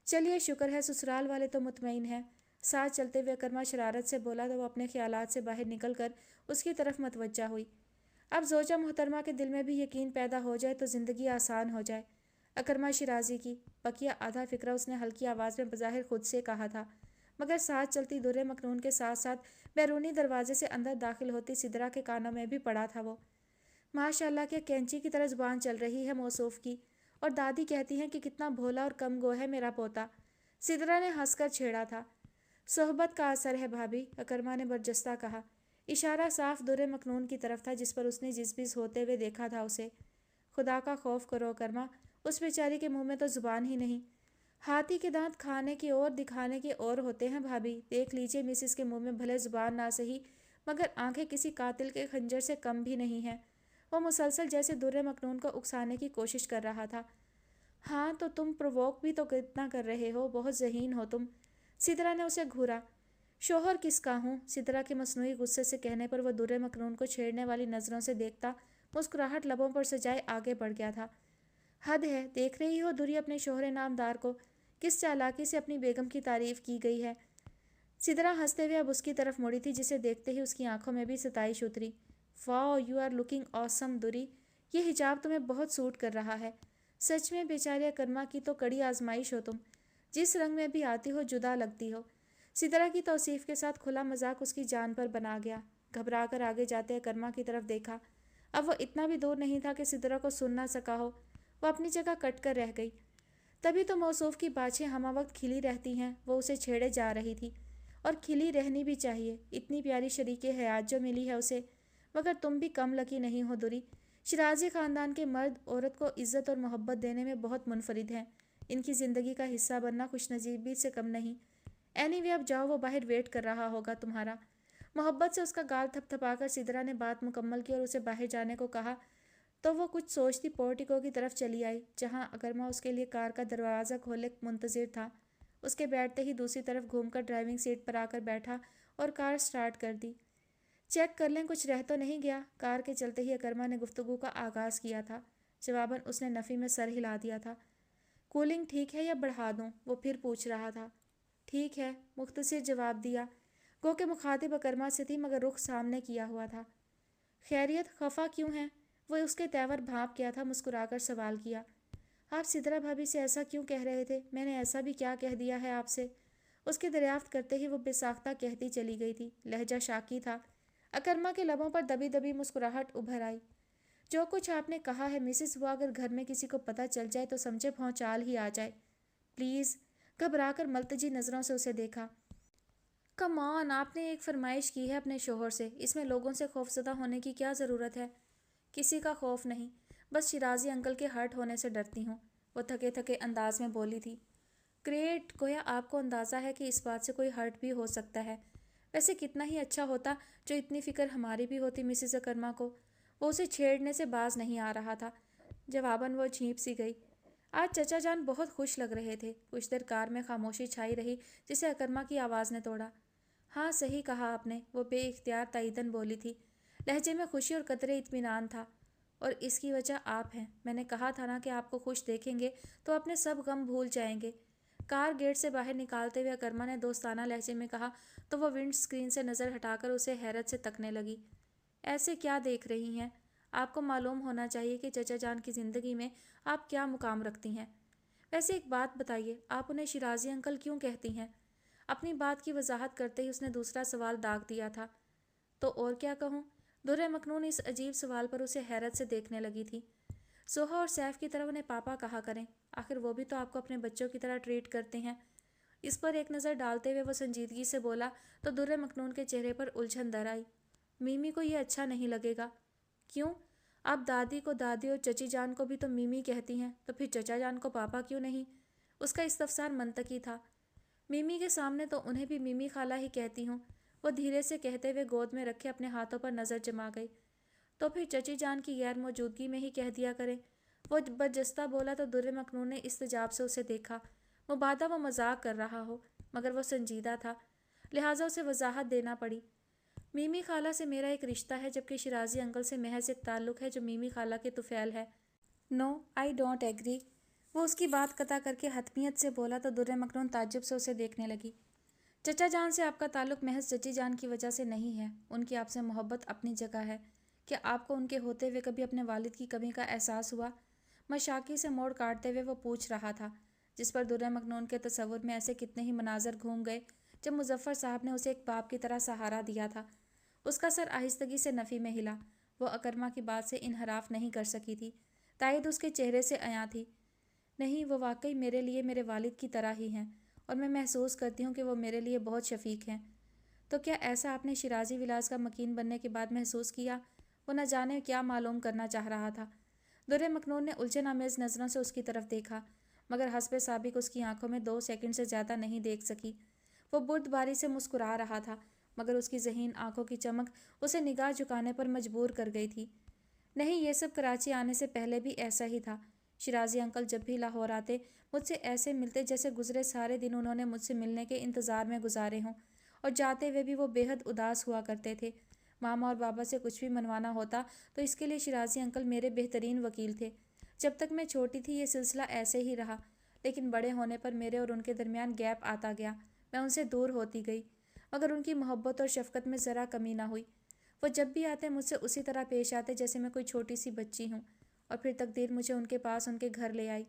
A: چلیے شکر ہے سسرال والے تو مطمئن ہیں، ساتھ چلتے ہوئے اکرما شرارت سے بولا تو وہ اپنے خیالات سے باہر نکل کر اس کی طرف متوجہ ہوئی۔ اب زوجہ محترمہ کے دل میں بھی یقین پیدا ہو جائے تو زندگی آسان ہو جائے۔ اکرما شیرازی کی بقیہ آدھا فقرہ اس نے ہلکی آواز میں بظاہر خود سے کہا تھا، مگر ساتھ چلتی در مکنون کے ساتھ ساتھ بیرونی دروازے سے اندر داخل ہوتی سدرا کے کانوں میں بھی پڑا تھا وہ۔ ماشاء اللہ کیا کینچی کی طرح زبان چل رہی ہے موصوف کی، اور دادی کہتی ہیں کہ کتنا بھولا اور کم گو ہے میرا پوتا۔ سدرا نے ہنس کر چھیڑا تھا۔ صحبت کا اثر ہے بھابھی، اکرما نے برجستہ کہا۔ اشارہ صاف در مکنون کی طرف تھا جس پر اس نے جزبز ہوتے ہوئے دیکھا تھا اسے۔ خدا کا خوف کرو اکرما، اس بیچاری کے منہ میں تو زبان ہی نہیں۔ ہاتھی کے دانت کھانے کے اور دکھانے کے اور ہوتے ہیں بھابھی، دیکھ لیجئے مسز کے منہ میں بھلے زبان نہ سہی مگر آنکھیں کسی قاتل کے خنجر سے کم بھی نہیں ہیں۔ وہ مسلسل جیسے در مکنون کو اکسانے کی کوشش کر رہا تھا۔ ہاں تو تم پرووک بھی تو کتنا کر رہے ہو، بہت ذہین ہو تم۔ سدرا نے اسے گھورا۔ شوہر کس کا ہوں؟ سدرا کے مصنوعی غصے سے کہنے پر وہ در مکنون کو چھیڑنے والی نظروں سے دیکھتا مسکراہٹ لبوں پر سجائے آگے بڑھ گیا تھا۔ حد ہے، دیکھ رہی ہو دوری اپنے شوہر نامدار کو، کس چالاکی سے اپنی بیگم کی تعریف کی گئی ہے۔ سدرا ہنستے ہوئے اب اس کی طرف مڑی تھی جسے دیکھتے ہی اس کی آنکھوں میں بھی ستائش اتری۔ واو یو آر لکنگ آسم دوری، یہ حجاب تمہیں بہت سوٹ کر رہا ہے۔ سچ میں بیچاری اکرما کی تو کڑی آزمائش ہو تم، جس رنگ میں بھی آتی ہو جدا لگتی ہو۔ سدرا کی توصیف کے ساتھ کھلا مذاق اس کی جان پر بنا گیا۔ گھبرا کر آگے جاتے اکرما کی طرف دیکھا۔ اب وہ اتنا بھی دور نہیں تھا کہ سدرا کو سن نہ سکا ہو۔ وہ اپنی جگہ کٹ کر رہ گئی۔ تبھی تو موصوف کی باچھیں ہمہ وقت کھلی رہتی ہیں، وہ اسے چھیڑے جا رہی تھی، اور کھلی رہنی بھی چاہیے، اتنی پیاری شریک حیات جو ملی ہے اسے۔ مگر تم بھی کم لکی نہیں ہو دوری۔ شیرازی خاندان کے مرد عورت کو عزت اور محبت دینے میں بہت منفرد ہیں، ان کی زندگی کا حصہ بننا خوش نصیبی سے کم نہیں۔ اینی وے اب جاؤ، وہ باہر ویٹ کر رہا ہوگا تمہارا۔ محبت سے اس کا گال تھپ تھپا کر سدرا نے بات مکمل کی اور اسے باہر جانے کو کہا تو وہ کچھ سوچتی پورٹیکو کی طرف چلی آئی، جہاں اکرما اس کے لیے کار کا دروازہ کھولے منتظر تھا۔ اس کے بیٹھتے ہی دوسری طرف گھوم کر ڈرائیونگ سیٹ پر آ کر بیٹھا اور کار سٹارٹ کر دی۔ चेक कर लें कुछ रह तो नहीं गया। कार के चलते ही अकरमा ने गुफ्तगू का आगाज़ किया था। जवाबन उसने नफ़ी में सर हिला दिया था। कूलिंग ठीक है या बढ़ा दूँ, वो फिर पूछ रहा था। ठीक है, मुख्तसर जवाब दिया। गो के मुखातिब अकरमा से थी मगर रुख सामने किया हुआ था। खैरियत, खफा क्यों है? वो उसके तेवर भाप गया था। मुस्कुराकर सवाल किया। आप सिद्रा भाभी से ऐसा क्यों कह रहे थे? मैंने ऐसा भी क्या कह दिया है आपसे? उसकी दरियाफ्त करते ही वो बेसाख्ता कहती चली गई थी। लहजा शाकी था। अकरमा के लबों पर दबी दबी मुस्कुराहट उभर आई। जो कुछ आपने कहा है मिसिस, वो अगर घर में किसी को पता चल जाए तो समझे भौचाल ही आ जाए। प्लीज़। घबराकर मल्तजी नज़रों से उसे देखा। कम ऑन, आपने एक फरमाइश की है अपने शोहर से, इसमें लोगों से खौफजदा होने की क्या ज़रूरत है? किसी का खौफ नहीं, बस शिराजी अंकल के हर्ट होने से डरती हूँ, वो थके थके अंदाज में बोली थी। ग्रेट, गोया आपको अंदाज़ा है कि इस बात से कोई हर्ट भी हो सकता है। वैसे कितना ही अच्छा होता जो इतनी फ़िक्र हमारी भी होती मिसिस अकरमा को। वो उसे छेड़ने से बाज नहीं आ रहा था। जवाबन वो झींप सी गई। आज चचा जान बहुत खुश लग रहे थे। कुछ देर कार में खामोशी छाई रही जिसे अकरमा की आवाज़ ने तोड़ा। हाँ, सही कहा आपने, वो बेइख्तियार ताईदन बोली थी। लहजे में खुशी और कतरे इत्मीनान था। और इसकी वजह आप हैं। मैंने कहा था ना कि आपको खुश देखेंगे तो अपने सब गम भूल जाएंगे। कार गेट से बाहर निकालते हुए अकरमा ने दोस्ताना लहजे में कहा तो वह विंड स्क्रीन से नज़र हटाकर उसे हैरत से तकने लगी। ऐसे क्या देख रही हैं? आपको मालूम होना चाहिए कि चचा जान की ज़िंदगी में आप क्या मुकाम रखती हैं। वैसे एक बात बताइए, आप उन्हें शिराजी अंकल क्यों कहती हैं? अपनी बात की वजाहत करते ही उसने दूसरा सवाल दाग दिया था। तो और क्या कहूँ? दुर्रे मखनून इस अजीब सवाल पर उसे हैरत से देखने लगी थी। सोहा और सैफ की तरह उन्हें पापा कहा करें, आखिर वो भी तो आपको अपने बच्चों की तरह ट्रीट करते हैं। इस पर एक नज़र डालते हुए वो संजीदगी से बोला तो दुर्रे मखनून के चेहरे पर उलझन दर आई। मीमी को ये अच्छा नहीं लगेगा। क्यों? आप दादी को दादी और चची जान को भी तो मीमी कहती हैं, तो फिर चचा जान को पापा क्यों नहीं? उसका इस्तफसार मंतकी था। मिमी के सामने तो उन्हें भी मिमी खाला ही कहती हूँ, वो धीरे से कहते हुए गोद में रखे अपने हाथों पर नज़र जमा गई। तो फिर चची जान की गैर मौजूदगी में ही कह दिया करें। वो बदजस्ता बोला तो दुर्रे मखनून ने इस्तजाब से उसे देखा। मुबादा वो मजाक कर रहा हो मगर वो संजीदा था, लिहाजा उसे वजाहत देना पड़ी। मिमी खाला से मेरा एक रिश्ता है जबकि शिराजी अंकल से महज एक ताल्लुक़ है जो मिमी खाला के तुफैल है। No, I don't agree. वो उसकी बात कता करके हतमियत से बोला तो दुर्रे मखनून ताज्जुब से उसे देखने लगी। चचा जान से आपका ताल्लुक़ महज चची जान की वजह से नहीं है, उनकी आपसे मोहब्बत अपनी जगह है। क्या आपको उनके होते हुए कभी अपने वालिद की कमी का एहसास हुआ? मशाकी से मोड़ काटते हुए वो पूछ रहा था, जिस पर दुर्रे मखनून के तसव्वुर में ऐसे कितने ही मनाजर घूम गए जब मुजफ्फर साहब ने उसे एक बाप की तरह सहारा दिया था। उसका सर आहिस्तगी से नफ़ी में हिला। वो अकरमा की बात से इनहराफ नहीं कर सकी थी। तायद उसके चेहरे से अयां थी। नहीं, वो वाकई मेरे लिए मेरे वालिद की तरह ही हैं और मैं महसूस करती हूँ कि वो मेरे लिए बहुत शफीक हैं। तो क्या ऐसा आपने शिराजी विलास का मकीन बनने के बाद महसूस किया? वो न जाने क्या मालूम करना चाह रहा था। दुर्रे मखनून ने उलझन आमेज़ नज़रों से उसकी तरफ देखा मगर हस्बे साबिक उसकी आंखों में 2 सेकंड से ज़्यादा नहीं देख सकी। वो बुर्दबारी से मुस्कुरा रहा था मगर उसकी ज़हीन आंखों की चमक उसे निगाह झुकाने पर मजबूर कर गई थी। नहीं, ये सब कराची आने से पहले भी ऐसा ही था। शिराजी अंकल जब भी लाहौर आते मुझसे ऐसे मिलते जैसे गुजरे सारे दिन उन्होंने मुझसे मिलने के इंतज़ार में गुजारे हों, और जाते हुए भी वो बेहद उदास हुआ करते थे। मामा और बाबा से कुछ भी मनवाना होता तो इसके लिए शिराजी अंकल मेरे बेहतरीन वकील थे। जब तक मैं छोटी थी ये सिलसिला ऐसे ही रहा, लेकिन बड़े होने पर मेरे और उनके दरमियान गैप आता गया। मैं उनसे दूर होती गई मगर उनकी मोहब्बत और शफकत में ज़रा कमी ना हुई। वो जब भी आते मुझसे उसी तरह पेश आते जैसे मैं कोई छोटी सी बच्ची हूँ, और फिर तकदीर मुझे उनके पास उनके घर ले आई।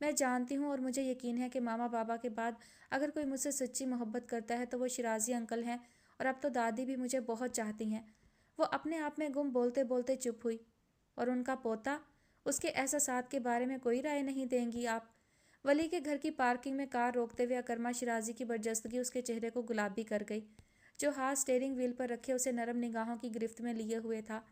A: मैं जानती हूँ और मुझे यकीन है कि मामा बाबा के बाद अगर कोई मुझसे सच्ची मोहब्बत करता है तो वो शिराजी अंकल हैं, और अब तो दादी भी मुझे बहुत चाहती हैं। वो अपने आप में गुम बोलते बोलते चुप हुई। और उनका पोता, उसके एहसासात के बारे में कोई राय नहीं देंगी आप? वली के घर की पार्किंग में कार रोकते हुए अकरमा शिराजी की बर्जस्तगी उसके चेहरे को गुलाबी कर गई, जो हाथ स्टीयरिंग व्हील पर रखे उसे नरम निगाहों की गिरफ्त में लिए हुए था।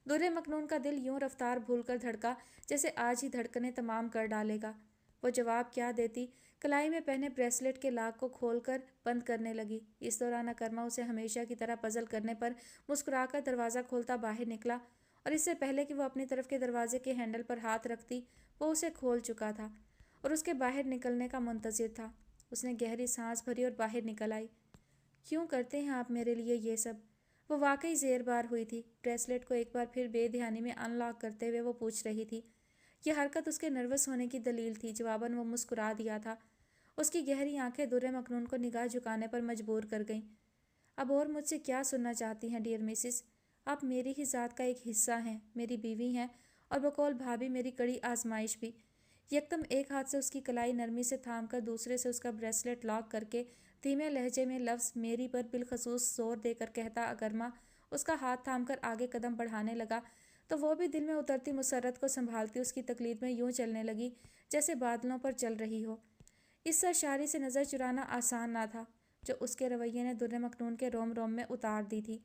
A: दुर्रे मखनून का दिल यूं रफ्तार भूलकर धड़का जैसे आज ही धड़कनें तमाम कर डालेगा। वो जवाब क्या देती, कलाई में पहने ब्रेसलेट के लाक को खोलकर बंद करने लगी। इस दौरान अकरमा उसे हमेशा की तरह पजल करने पर मुस्कुराकर दरवाज़ा खोलता बाहर निकला, और इससे पहले कि वो अपनी तरफ के दरवाजे के हैंडल पर हाथ रखती वो उसे खोल चुका था और उसके बाहर निकलने का मुंतज़िर था। उसने गहरी सांस भरी और बाहर निकल आई। क्यों करते हैं आप मेरे लिए ये सब? वो वाकई ज़ेर बार हुई थी। ब्रेसलेट को एक बार फिर बेध्यानी में अनलॉक करते हुए वो पूछ रही थी। यह हरकत उसके नर्वस होने की दलील थी। जवाबन वो मुस्कुरा दिया था। उसकी गहरी आंखें दुर्रे मखनून को निगाह झुकाने पर मजबूर कर गईं। अब और मुझसे क्या सुनना चाहती हैं डियर मिसिस? आप मेरी ही ज़ात का एक हिस्सा हैं, मेरी बीवी हैं, और बकौल भाभी मेरी कड़ी आजमाइश भी। यकदम एक हाथ से उसकी कलाई नरमी से थाम कर दूसरे से उसका ब्रेसलेट लॉक करके धीमे लहजे में लफ्ज़ मेरी पर बिलखसूस जोर देकर कहता अगरमा उसका हाथ थाम कर आगे कदम बढ़ाने लगा, तो वो भी दिल में उतरती मुसर्रत को संभालती उसकी तकलीद में यूं चलने लगी जैसे बादलों पर चल रही हो। इस सरशारी से नज़र चुराना आसान ना था, जो उसके रवैये ने दुर्रे मखनून के रोम रोम में उतार दी थी।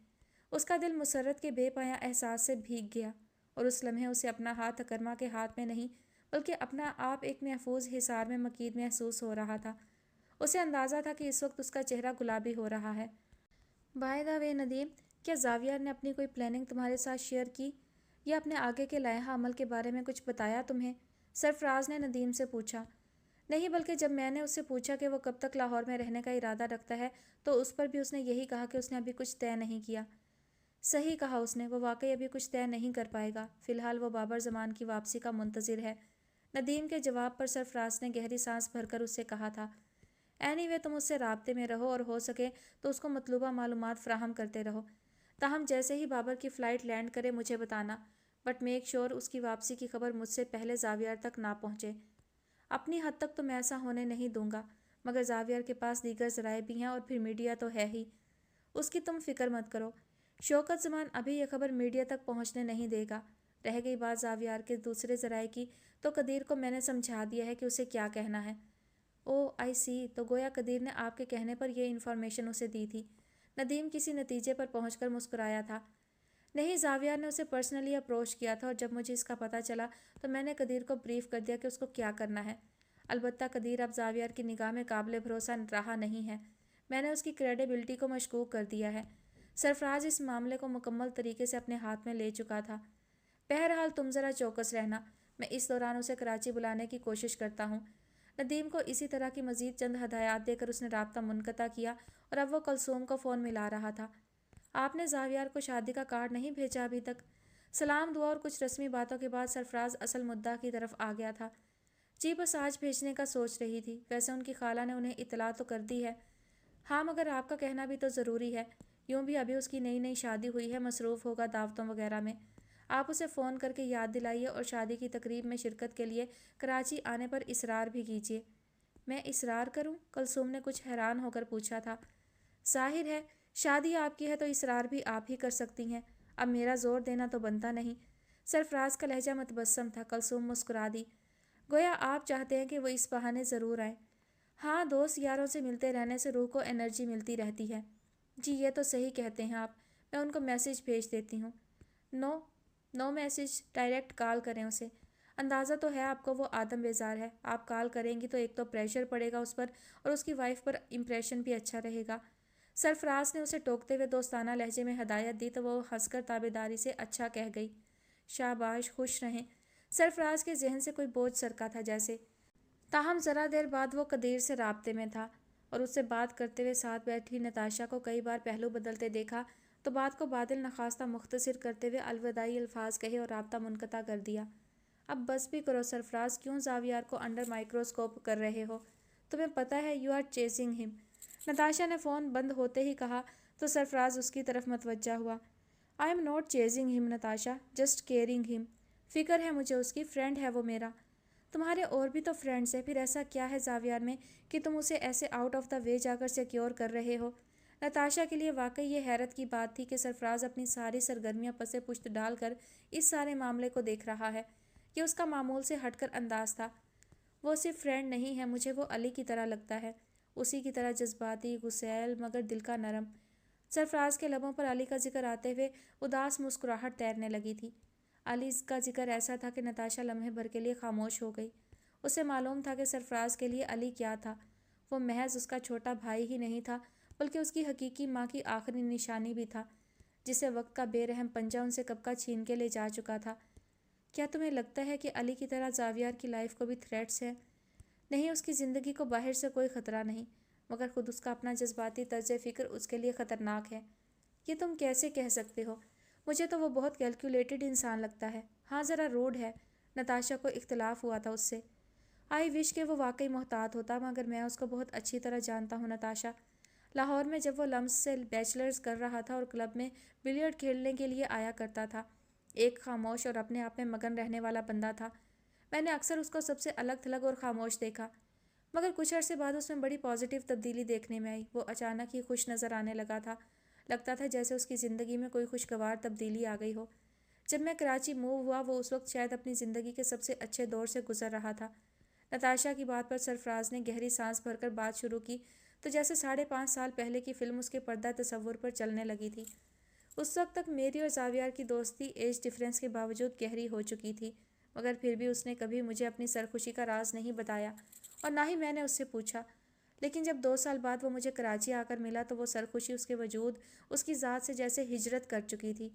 A: उसका दिल मुसर्रत के बेपाया एहसास से भीग गया, और उस लम्हे उसे अपना हाथ अकरमा के हाथ में नहीं बल्कि अपना आप एक महफूज हिसार में मकीद महसूस हो रहा था। उसे अंदाज़ा था कि इस वक्त उसका चेहरा गुलाबी हो रहा है। बाय द वे नदीम, क्या जावियर ने अपनी कोई प्लानिंग तुम्हारे साथ शेयर की या अपने आगे के लाया अमल के बारे में कुछ बताया तुम्हें? सरफराज ने नदीम से पूछा। नहीं, बल्कि जब मैंने उससे पूछा कि वो कब तक लाहौर में रहने का इरादा रखता है तो उस पर भी उसने यही कहा कि उसने अभी कुछ तय नहीं किया। सही कहा उसने, वो वाकई अभी कुछ तय नहीं कर पाएगा। फ़िलहाल वो बाबर ज़मान की वापसी का मुंतज़िर है। नदीम के जवाब पर सरफराज ने गहरी सांस भरकर उससे कहा था। एनीवे, तुम उससे राब्ते में रहो और हो सके तो उसको मतलूबा मालूमात फ़राहम करते रहो। ताहम जैसे ही बाबर की फ़्लाइट लैंड करे मुझे बताना, बट मेक श्योर उसकी वापसी की खबर मुझसे पहले जावियर तक ना पहुँचे। अपनी हद तक तो मैं ऐसा होने नहीं दूंगा, मगर जावियर के पास दीगर ज़राए भी हैं और फिर मीडिया तो है ही। उसकी तुम फिक्र मत करो। शौकत ज़मान अभी यह खबर मीडिया तक पहुंचने नहीं देगा। रह गई बात जावियर के दूसरे ज़राए की, तो कदीर को मैंने समझा दिया है कि उसे क्या कहना है। ओह आई सी, तो गोया कदीर ने आपके कहने पर यह इन्फॉर्मेशन उसे दी थी। नदीम किसी नतीजे पर पहुंचकर मुस्कुराया था। नहीं, जावियर ने उसे पर्सनली अप्रोच किया था और जब मुझे इसका पता चला तो मैंने कदीर को ब्रीफ कर दिया कि उसको क्या करना है। अलबत्ता कदीर अब जावियर की निगाह में काबिल भरोसा रहा नहीं है। मैंने उसकी क्रेडिबिलिटी को मशकूक कर दिया है। सरफराज इस मामले को मुकम्मल तरीके से अपने हाथ में ले चुका था। बहरहाल तुम ज़रा चौकस रहना, मैं इस दौरान उसे कराची बुलाने की कोशिश करता हूँ। नदीम को इसी तरह की मज़ीद चंद हदायत देकर उसने राब्ता मुनक़ता किया और अब वो कलसूम को फ़ोन मिला रहा था। आपने जावियर को शादी का कार्ड नहीं भेजा अभी तक? सलाम दुआ और कुछ रस्मी बातों के बाद सरफराज असल मुद्दा की तरफ आ गया था। जी, बस आज भेजने का सोच रही थी। वैसे उनकी खाला ने उन्हें इतला तो कर दी है। हाँ, मगर आपका कहना भी तो ज़रूरी है। यूँ भी अभी उसकी नई नई शादी हुई है, मसरूफ़ होगा दावतों वगैरह में। आप उसे फ़ोन करके याद दिलाइए और शादी की तकरीब में शिरकत के लिए कराची आने पर इसरार भी कीजिए। मैं इसरार करूं? कलसूम ने कुछ हैरान होकर पूछा था। जाहिर है, शादी आपकी है तो इसरार भी आप ही कर सकती हैं। अब मेरा जोर देना तो बनता नहीं। सरफराज का लहजा मतबस्सम था। कलसूम मुस्कुरा दी। गोया आप चाहते हैं कि वो इस बहाने ज़रूर आए। हाँ, दोस्त यारों से मिलते रहने से रूह को एनर्जी मिलती रहती है। जी, ये तो सही कहते हैं आप। मैं उनको मैसेज भेज देती हूँ। No, no message, direct call करें उसे। अंदाज़ा तो है आपको वो आदम बेजार है। आप कॉल करेंगी तो एक तो प्रेशर पड़ेगा उस पर और उसकी वाइफ पर इम्प्रेशन भी अच्छा रहेगा। सरफराज ने उसे टोकते हुए दोस्ताना लहजे में हदायत दी तो वो हंसकर ताबेदारी से अच्छा कह गई। शाबाश, खुश रहें। सरफराज के जहन से कोई बोझ सरका था जैसे। ताहम ज़रा देर बाद वो कदीर से राब्ते में था और उससे बात करते हुए साथ बैठी नताशा को कई बार पहलू बदलते देखा तो बात को बादल नखास्ता मुख्तसर करते हुए अलविदाई अल्फाज कहे और राब्ता मुनक़ता कर दिया। अब बस भी करो सरफराज, क्यों जावियर को अंडर माइक्रोस्कोप कर रहे हो? तुम्हें पता है you are chasing him. Natasha ने फ़ोन बंद होते ही कहा तो सरफराज उसकी तरफ मतवज्जा हुआ। I am not chasing him Natasha, just caring him. फ़िक्र है मुझे उसकी, फ्रेंड है वो मेरा। तुम्हारे और भी तो फ्रेंड्स हैं, फिर ऐसा क्या है जावियर में कि तुम उसे ऐसे आउट ऑफ द वे जाकर सिक्योर कर रहे हो? नताशा के लिए वाकई ये हैरत की बात थी कि सरफराज अपनी सारी सरगर्मियां पसे पुश्त डालकर इस सारे मामले को देख रहा है। ये उसका मामूल से हटकर अंदाज था। वो सिर्फ फ्रेंड नहीं है, मुझे वो अली की तरह लगता है। उसी की तरह जज्बाती, गुस्सैल, मगर दिल का नरम। सरफराज के लबों पर अली का जिक्र आते हुए उदास मुस्कुराहट तैरने लगी थी। अली का जिक्र ऐसा था कि नताशा लम्हे भर के लिए खामोश हो गई। उसे मालूम था कि सरफराज के लिए अली क्या था। वो महज उसका छोटा भाई ही नहीं था, बल्कि उसकी हकीकी माँ की आखिरी निशानी भी था, जिसे वक्त का बेरहम पंजा उनसे कब का छीन के ले जा चुका था। क्या तुम्हें लगता है कि अली की तरह जावियर की लाइफ को भी थ्रेट्स है? नहीं, उसकी ज़िंदगी को बाहर से कोई ख़तरा नहीं, मगर खुद उसका अपना जज्बाती तर्ज फ़िक्र उसके लिए ख़तरनाक है। یہ تم کیسے کہہ سکتے ہو؟ مجھے تو وہ بہت کیلکولیٹڈ انسان لگتا ہے۔ ہاں ذرا روڈ ہے۔ نتاشا کو اختلاف ہوا تھا اس سے۔ آئی وش کہ وہ واقعی محتاط ہوتا، مگر میں اس کو بہت اچھی طرح جانتا ہوں نتاشا۔ لاہور میں جب وہ لمس سے بیچلرز کر رہا تھا اور کلب میں بلیئرڈ کھیلنے کے لیے آیا کرتا تھا، ایک خاموش اور اپنے آپ میں مگن رہنے والا بندہ تھا۔ میں نے اکثر اس کو سب سے الگ تھلگ اور خاموش دیکھا، مگر کچھ عرصے بعد اس میں بڑی پازیٹیو تبدیلی دیکھنے میں آئی۔ وہ اچانک ہی خوش نظر آنے لگا تھا، لگتا تھا جیسے اس کی زندگی میں کوئی خوشگوار تبدیلی آ گئی ہو۔ جب میں کراچی موو ہوا وہ اس وقت شاید اپنی زندگی کے سب سے اچھے دور سے گزر رہا تھا۔ نتاشا کی بات پر سرفراز نے گہری سانس بھر کر بات شروع کی تو جیسے 5.5 سال پہلے کی فلم اس کے پردہ تصور پر چلنے لگی تھی۔ اس وقت تک میری اور زاویار کی دوستی ایج ڈفرینس کے باوجود گہری ہو چکی تھی، مگر پھر بھی اس نے کبھی مجھے اپنی سرخوشی کا راز نہیں بتایا اور نہ ہی میں نے اس سے پوچھا۔ لیکن جب 2 سال بعد وہ مجھے کراچی آ کر ملا تو وہ سرخوشی اس کے وجود، اس کی ذات سے جیسے ہجرت کر چکی تھی۔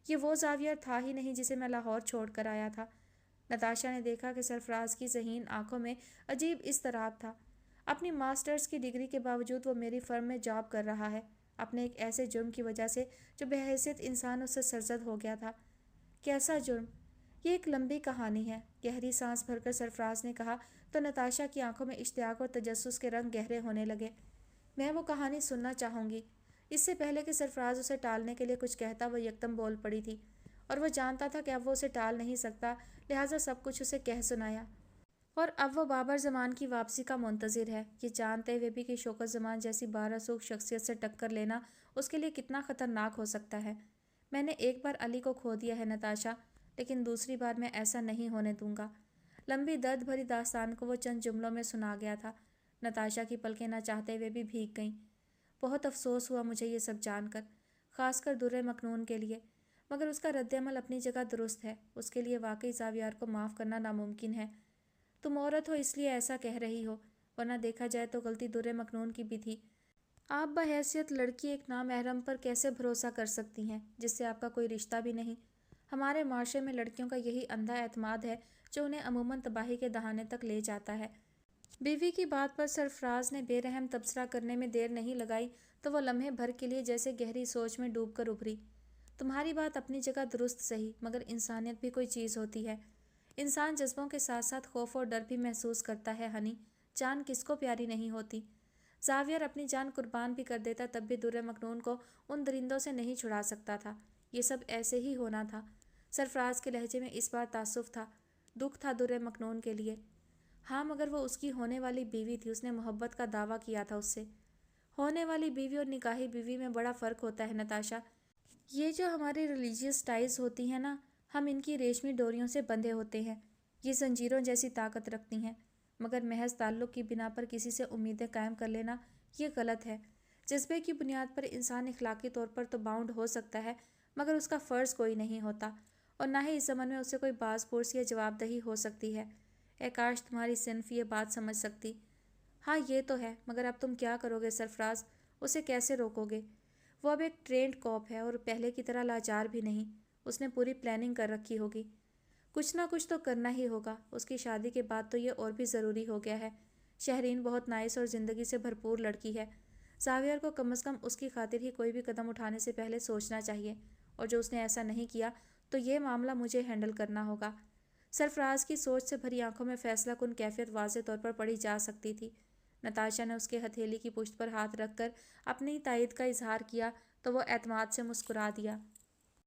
A: یہ وہ زاویار تھا ہی نہیں جسے میں لاہور چھوڑ کر آیا تھا۔ نتاشا نے دیکھا کہ سرفراز کی ذہین آنکھوں میں عجیب اضطراب تھا۔ اپنی ماسٹرز کی ڈگری کے باوجود وہ میری فرم میں جاب کر رہا ہے، اپنے ایک ایسے جرم کی وجہ سے جو بحیثیت انسان اس سے سرزد ہو گیا تھا۔ کیسا جرم؟ یہ ایک لمبی کہانی ہے، گہری سانس بھر کر سرفراز نے کہا تو نتاشا کی آنکھوں میں اشتیاق اور تجسس کے رنگ گہرے ہونے لگے۔ میں وہ کہانی سننا چاہوں گی۔ اس سے پہلے کہ سرفراز اسے ٹالنے کے لیے کچھ کہتا وہ یکدم بول پڑی تھی، اور وہ جانتا تھا کہ اب وہ اسے ٹال نہیں سکتا، لہٰذا سب کچھ اسے کہہ سنایا۔ اور اب وہ بابر زمان کی واپسی کا منتظر ہے، یہ جانتے ہوئے بھی کہ شوکت زمان جیسی بارسوخ شخصیت سے ٹکر لینا اس کے لیے کتنا خطرناک ہو سکتا ہے۔ میں نے ایک بار علی کو کھو دیا ہے نتاشا، لیکن دوسری بار میں ایسا نہیں ہونے دوں گا۔ لمبی درد بھری داستان کو وہ چند جملوں میں سنا گیا تھا۔ نتاشا کی پلکیں نہ چاہتے ہوئے بھی بھیگ گئیں۔ بہت افسوس ہوا مجھے یہ سب جان کر، خاص کر درِ مکنون کے لیے، مگر اس کا رد عمل اپنی جگہ درست ہے۔ اس کے لیے واقعی زاویار کو معاف کرنا ناممکن ہے۔ تم عورت ہو اس لیے ایسا کہہ رہی ہو، ورنہ دیکھا جائے تو غلطی درِ مکنون کی بھی تھی۔ آپ بحیثیت لڑکی ایک نامحرم پر کیسے بھروسہ کر سکتی ہیں جس سے آپ کا کوئی رشتہ بھی نہیں؟ ہمارے معاشرے میں لڑکیوں کا یہی اندھا اعتماد ہے جو انہیں عموماً تباہی کے دہانے تک لے جاتا ہے۔ بیوی کی بات پر سرفراز نے بے رحم تبصرہ کرنے میں دیر نہیں لگائی تو وہ لمحے بھر کے لیے جیسے گہری سوچ میں ڈوب کر ابھری۔ تمہاری بات اپنی جگہ درست صحیح، مگر انسانیت بھی کوئی چیز ہوتی ہے۔ انسان جذبوں کے ساتھ ساتھ خوف اور ڈر بھی محسوس کرتا ہے ہنی، جان کس کو پیاری نہیں ہوتی؟ زاویار اپنی جان قربان بھی کر دیتا تب بھی درِ مکنون کو ان درندوں سے نہیں چھڑا سکتا تھا۔ یہ سب ایسے ہی ہونا تھا۔ سرفراز کے لہجے میں اس بار تاسف تھا، دکھ تھا درِ مکنون کے لیے۔ ہاں مگر وہ اس کی ہونے والی بیوی تھی، اس نے محبت کا دعویٰ کیا تھا اس سے۔ ہونے والی بیوی اور نکاحی بیوی میں بڑا فرق ہوتا ہے نتاشا۔ یہ جو ہماری ریلیجیس ٹائز ہوتی ہیں نا، ہم ان کی ریشمی ڈوریوں سے بندھے ہوتے ہیں، یہ زنجیروں جیسی طاقت رکھتی ہیں، مگر محض تعلق کی بنا پر کسی سے امیدیں قائم کر لینا یہ غلط ہے۔ جذبے کی بنیاد پر انسان اخلاقی طور پر تو باؤنڈ ہو سکتا ہے، مگر اس کا فرض کوئی نہیں ہوتا، اور نہ ہی اس زمن میں اسے کوئی باز پرسی یا جواب دہی ہو سکتی ہے۔ اے کاش تمہاری صنف یہ بات سمجھ سکتی۔ ہاں یہ تو ہے، مگر اب تم کیا کرو گے سرفراز؟ اسے کیسے روکو گے؟ وہ اب ایک ٹرینڈ کوپ ہے اور پہلے کی طرح لاچار بھی نہیں۔ اس نے پوری پلاننگ کر رکھی ہوگی۔ کچھ نہ کچھ تو کرنا ہی ہوگا۔ اس کی شادی کے بعد تو یہ اور بھی ضروری ہو گیا ہے۔ شہرین بہت نائس اور زندگی سے بھرپور لڑکی ہے۔ زاویار کو کم از کم اس کی خاطر ہی کوئی بھی قدم اٹھانے سے پہلے سوچنا چاہیے، اور جو اس نے ایسا نہیں کیا تو یہ معاملہ مجھے ہینڈل کرنا ہوگا۔ سرفراز کی سوچ سے بھری آنکھوں میں فیصلہ کن کیفیت واضح طور پر پڑھی جا سکتی تھی۔ نتاشا نے اس کے ہتھیلی کی پشت پر ہاتھ رکھ کر اپنی تائید کا اظہار کیا تو وہ اعتماد سے مسکرا دیا۔